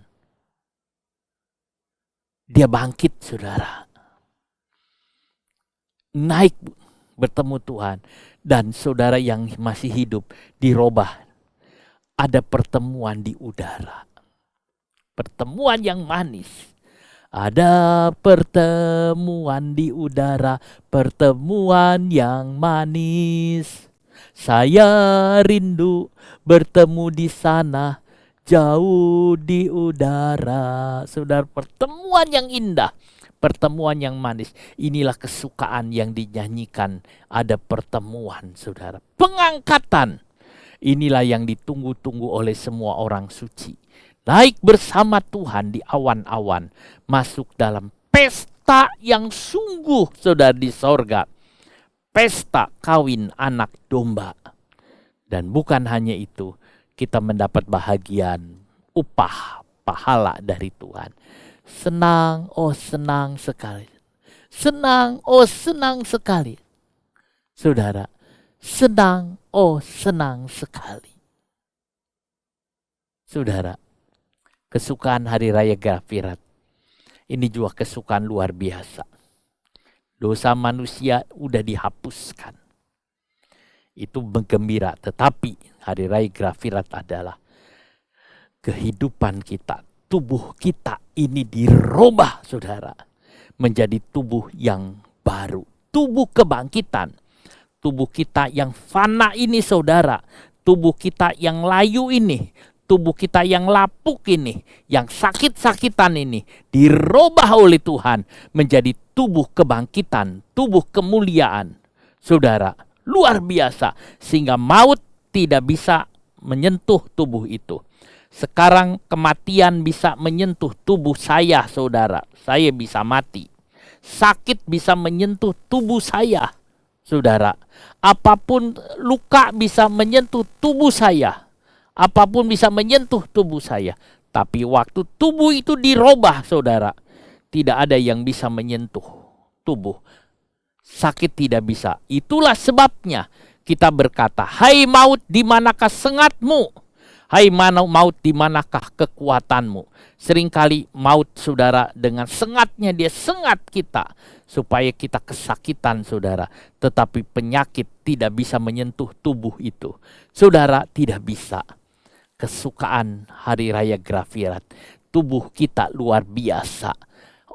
B: Dia bangkit saudara. Naik bertemu Tuhan. Dan saudara yang masih hidup dirubah. Ada pertemuan di udara. Pertemuan yang manis. Ada pertemuan di udara. Pertemuan yang manis. Saya rindu bertemu di sana. Jauh di udara. Saudara, pertemuan yang indah. Pertemuan yang manis. Inilah kesukaan yang dinyanyikan. Ada pertemuan saudara. Pengangkatan. Inilah yang ditunggu-tunggu oleh semua orang suci. Naik bersama Tuhan di awan-awan. Masuk dalam pesta yang sungguh saudara di sorga. Pesta kawin anak domba. Dan bukan hanya itu. Kita mendapat bahagian upah pahala dari Tuhan. Senang, oh senang sekali. Senang, oh senang sekali. Saudara, senang, oh senang sekali. Saudara, kesukaan Hari Raya Ghafirat. Ini juga kesukaan luar biasa. Dosa manusia udah dihapuskan. Itu menggembira, tetapi Hari Raya Ghafirat adalah kehidupan kita. Tubuh kita ini dirubah saudara. Menjadi tubuh yang baru. Tubuh kebangkitan. Tubuh kita yang fana ini saudara. Tubuh kita yang layu ini. Tubuh kita yang lapuk ini. Yang sakit-sakitan ini. Dirubah oleh Tuhan. Menjadi tubuh kebangkitan. Tubuh kemuliaan. Saudara, luar biasa. Sehingga maut tidak bisa menyentuh tubuh itu. Sekarang kematian bisa menyentuh tubuh saya saudara. Saya bisa mati. Sakit bisa menyentuh tubuh saya saudara. Apapun luka bisa menyentuh tubuh saya. Apapun bisa menyentuh tubuh saya. Tapi waktu tubuh itu dirubah saudara. Tidak ada yang bisa menyentuh tubuh. Sakit tidak bisa. Itulah sebabnya kita berkata, hai maut di manakah sengatmu? Hai maut di manakah kekuatanmu? Seringkali maut saudara dengan sengatnya dia sengat kita. Supaya kita kesakitan saudara. Tetapi penyakit tidak bisa menyentuh tubuh itu. Saudara, tidak bisa. Kesukaan Hari Raya Ghafirat. Tubuh kita luar biasa.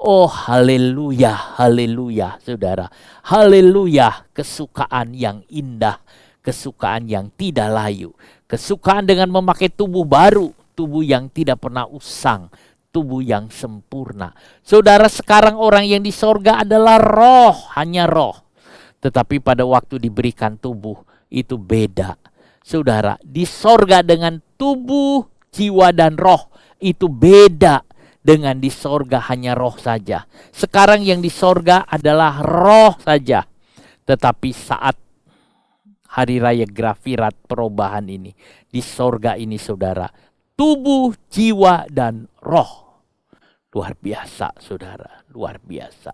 B: Oh haleluya, haleluya saudara. Haleluya, kesukaan yang indah. Kesukaan yang tidak layu. Kesukaan dengan memakai tubuh baru. Tubuh yang tidak pernah usang. Tubuh yang sempurna. Saudara, sekarang orang yang di sorga adalah roh. Hanya roh. Tetapi pada waktu diberikan tubuh. Itu beda. Saudara, di sorga dengan tubuh, jiwa dan roh. Itu beda. dengan di sorga hanya roh saja. Sekarang yang di sorga adalah roh saja. Tetapi saat hari raya Grafirat perubahan ini, di sorga ini saudara, tubuh, jiwa, dan roh. Luar biasa saudara, luar biasa.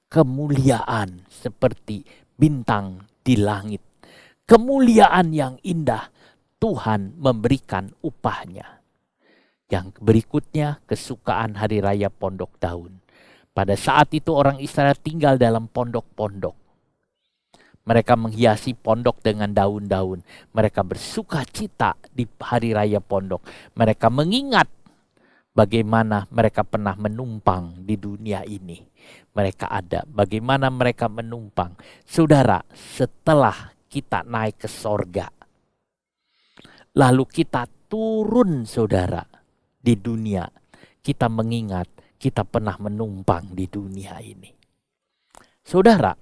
B: Kemuliaan seperti bintang di langit. Kemuliaan yang indah, Tuhan memberikan upahnya. Yang berikutnya, kesukaan hari raya Pondok Daun. Pada saat itu orang Israel tinggal dalam pondok-pondok. Mereka menghiasi pondok dengan daun-daun. Mereka bersuka cita di hari raya pondok. Mereka mengingat bagaimana mereka pernah menumpang di dunia ini. Mereka ada, bagaimana mereka menumpang. Saudara, setelah kita naik ke sorga, lalu kita turun saudara di dunia, kita mengingat kita pernah menumpang di dunia ini. Saudara,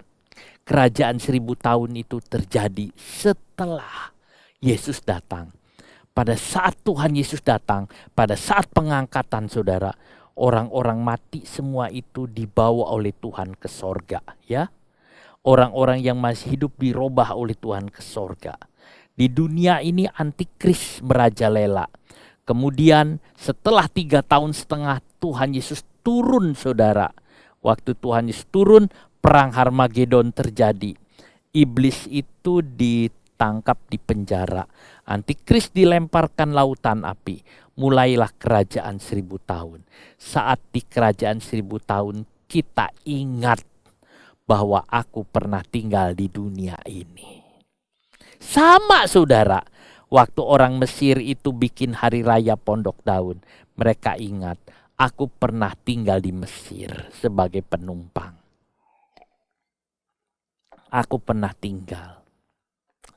B: kerajaan 1000 tahun itu terjadi setelah Yesus datang. Pada saat Tuhan Yesus datang, pada saat pengangkatan saudara, orang-orang mati semua itu dibawa oleh Tuhan ke sorga, ya. Orang-orang yang masih hidup dirubah oleh Tuhan ke sorga. Di dunia ini antikris merajalela. Kemudian setelah 3,5 tahun Tuhan Yesus turun saudara. Waktu Tuhan Yesus turun, perang Harmagedon terjadi. Iblis itu ditangkap di penjara. Antikris dilemparkan lautan api. Mulailah kerajaan 1000 tahun. Saat di kerajaan 1000 tahun kita ingat bahwa aku pernah tinggal di dunia ini. Sama saudara, waktu orang Mesir itu bikin hari raya Pondok Daun, mereka ingat, aku pernah tinggal di Mesir sebagai penumpang. Aku pernah tinggal.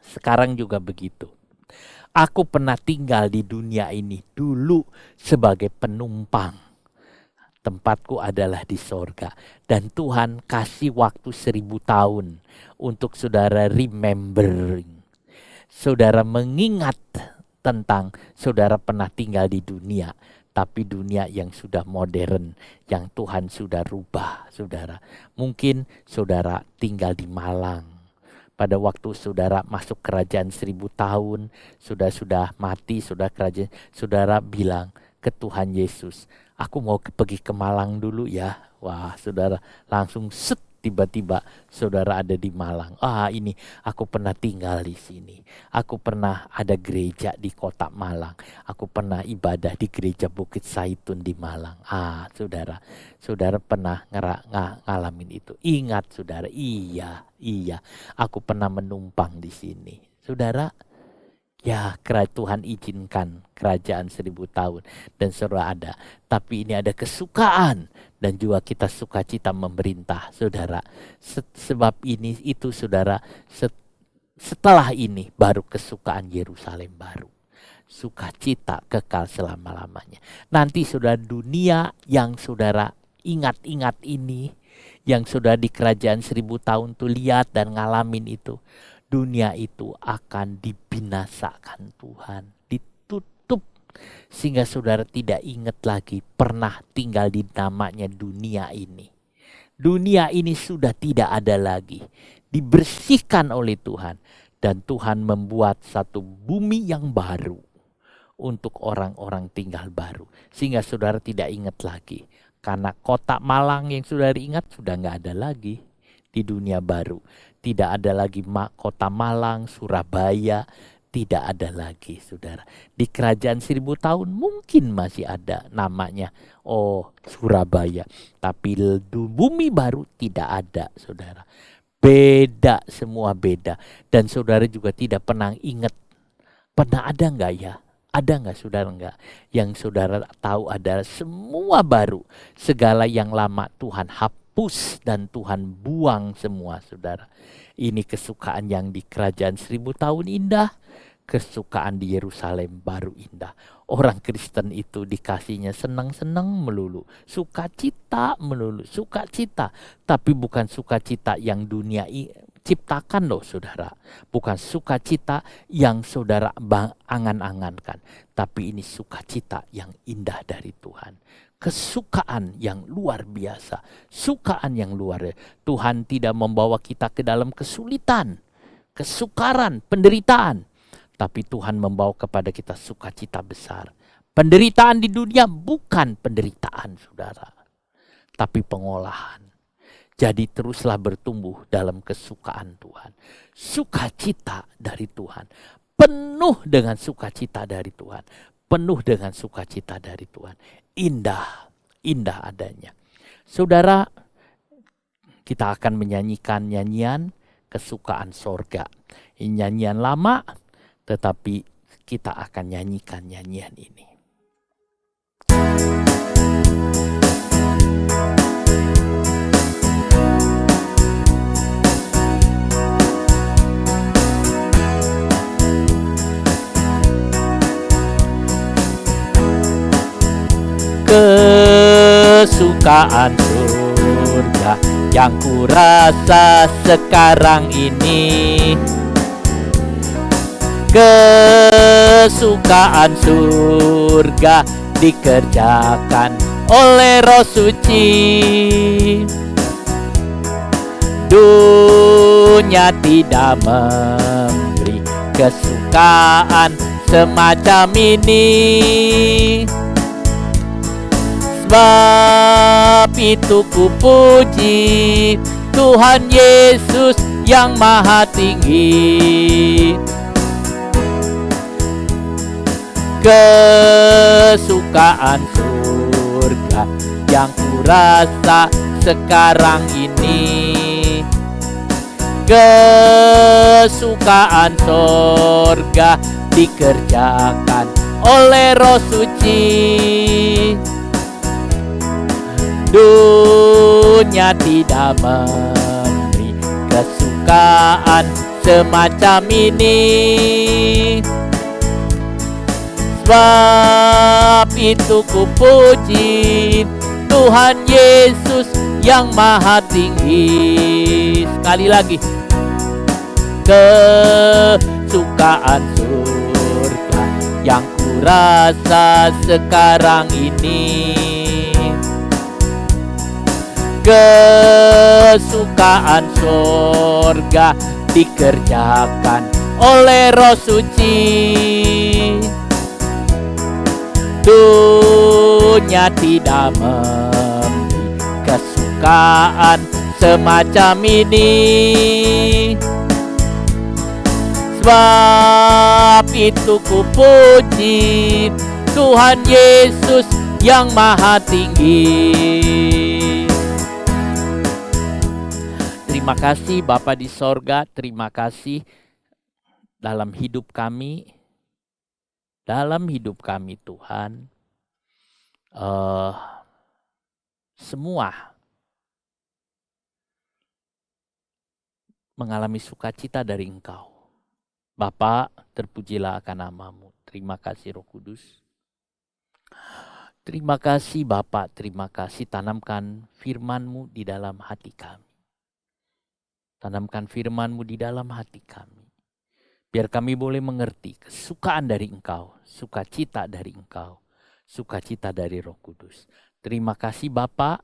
B: Sekarang juga begitu. Aku pernah tinggal di dunia ini dulu sebagai penumpang. Tempatku adalah di sorga. Dan Tuhan kasih waktu 1000 tahun untuk saudara remembering. Saudara mengingat tentang saudara pernah tinggal di dunia. Tapi dunia yang sudah modern, yang Tuhan sudah rubah saudara. Mungkin saudara tinggal di Malang. Pada waktu saudara masuk kerajaan 1000 tahun, sudah mati, sudah kerajaan, saudara bilang ke Tuhan Yesus, aku mau pergi ke Malang dulu ya. Wah saudara langsung tiba-tiba saudara ada di Malang. Ini aku pernah tinggal di sini. Aku pernah ada gereja di kota Malang. Aku pernah ibadah di gereja Bukit Saitun di Malang. Saudara pernah ngalamin itu. Ingat saudara, iya. Aku pernah menumpang di sini. Saudara, ya Tuhan izinkan kerajaan 1000 tahun dan saudara ada. Tapi ini ada kesukaan dan juga kita sukacita memerintah saudara. Sebab ini itu saudara, setelah ini baru kesukaan Yerusalem baru. Sukacita kekal selama-lamanya. Nanti saudara, dunia yang saudara ingat-ingat ini, yang sudah di kerajaan 1000 tahun tuh lihat dan ngalamin itu. Dunia itu akan dibinasakan Tuhan, ditutup sehingga saudara tidak ingat lagi pernah tinggal di namanya dunia ini. Dunia ini sudah tidak ada lagi, dibersihkan oleh Tuhan dan Tuhan membuat satu bumi yang baru untuk orang-orang tinggal baru sehingga saudara tidak ingat lagi karena kota Malang yang saudara ingat sudah nggak ada lagi di dunia baru. Tidak ada lagi kota Malang, Surabaya, tidak ada lagi saudara. Di kerajaan 1000 tahun mungkin masih ada namanya, Surabaya. Tapi bumi baru tidak ada saudara. Beda, semua beda. Dan saudara juga tidak pernah ingat, pernah ada enggak ya? Ada enggak saudara enggak? Yang saudara tahu adalah semua baru. Segala yang lama Tuhan hapus dan Tuhan buang semua saudara. Ini kesukaan yang di kerajaan 1000 tahun indah. Kesukaan di Yerusalem baru indah. Orang Kristen itu dikasihnya senang-senang melulu. Sukacita melulu. Sukacita. Tapi bukan sukacita yang dunia ciptakan loh saudara. Bukan sukacita yang saudara angan-angankan. Tapi ini sukacita yang indah dari Tuhan. Kesukaan yang luar biasa. Sukaan yang luar biasa. Tuhan tidak membawa kita ke dalam kesulitan, kesukaran, penderitaan. Tapi Tuhan membawa kepada kita sukacita besar. Penderitaan di dunia bukan penderitaan saudara. Tapi pengolahan. Jadi teruslah bertumbuh dalam kesukaan Tuhan. Sukacita dari Tuhan. Penuh dengan sukacita dari Tuhan. Penuh dengan sukacita dari Tuhan. Indah, indah adanya. Saudara, kita akan menyanyikan nyanyian kesukaan sorga. Ini nyanyian lama, tetapi kita akan nyanyikan nyanyian ini. Kesukaan surga yang kurasa sekarang ini. Kesukaan surga dikerjakan oleh Roh Suci. Dunia tidak memberi kesukaan semacam ini. Sebab itu ku puji Tuhan Yesus yang maha tinggi. Kesukaan surga yang kurasa sekarang ini. Kesukaan surga dikerjakan oleh Roh Suci. Dunia tidak memberi kesukaan semacam ini. Sebab itu ku puji Tuhan Yesus yang maha tinggi. Sekali lagi. Kesukaan surga yang kurasa sekarang ini. Kesukaan surga dikerjakan oleh Roh Suci. Dunia tidak memberi kesukaan semacam ini. Sebab itu ku puji Tuhan Yesus yang maha tinggi. Terima kasih Bapa di sorga, terima kasih dalam hidup kami Tuhan. Semua mengalami sukacita dari Engkau. Bapa, terpujilah akan nama-Mu. Terima kasih Roh Kudus. Terima kasih Bapa, terima kasih tanamkan firman-Mu di dalam hati kami. Tanamkan firman-Mu di dalam hati kami. Biar kami boleh mengerti kesukaan dari Engkau, sukacita dari Engkau, sukacita dari Roh Kudus. Terima kasih Bapa,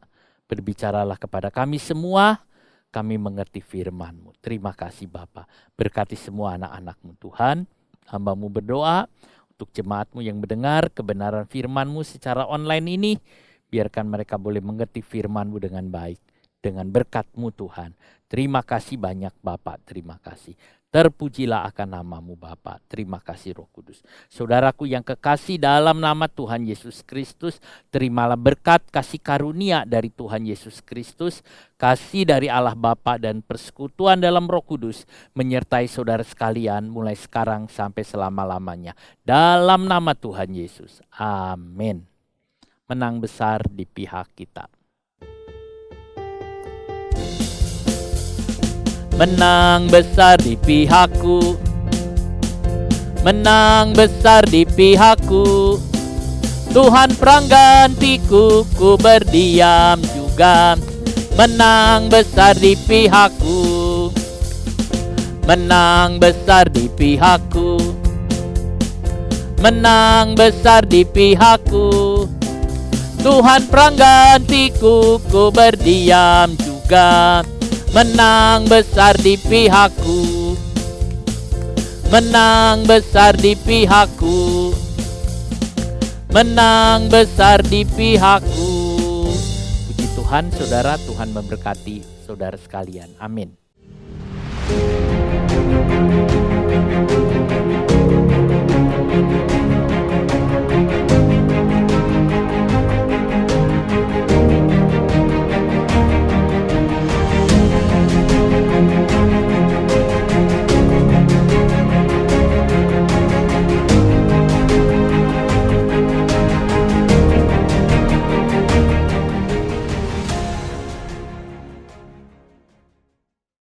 B: berbicaralah kepada kami semua, kami mengerti firman-Mu. Terima kasih Bapa, berkati semua anak-anak-Mu Tuhan. Hamba-Mu berdoa untuk jemaat-Mu yang mendengar kebenaran firman-Mu secara online ini, biarkan mereka boleh mengerti firman-Mu dengan baik, dengan berkat-Mu Tuhan. Terima kasih banyak Bapa, terima kasih. Terpujilah akan nama-Mu Bapa. Terima kasih Roh Kudus. Saudaraku yang kekasih dalam nama Tuhan Yesus Kristus, terimalah berkat kasih karunia dari Tuhan Yesus Kristus, kasih dari Allah Bapa dan persekutuan dalam Roh Kudus menyertai saudara sekalian mulai sekarang sampai selama-lamanya. Dalam nama Tuhan Yesus. Amin. Menang besar di pihak kita. Menang besar di pihakku, menang besar di pihakku. Tuhan peranggantiku, ku berdiam juga. Menang besar di pihakku, menang besar di pihakku, menang besar di pihakku. Tuhan peranggantiku, ku berdiam juga, menang besar di pihakku, menang besar di pihakku, menang besar di pihakku. Puji Tuhan saudara, Tuhan memberkati saudara sekalian. Amin.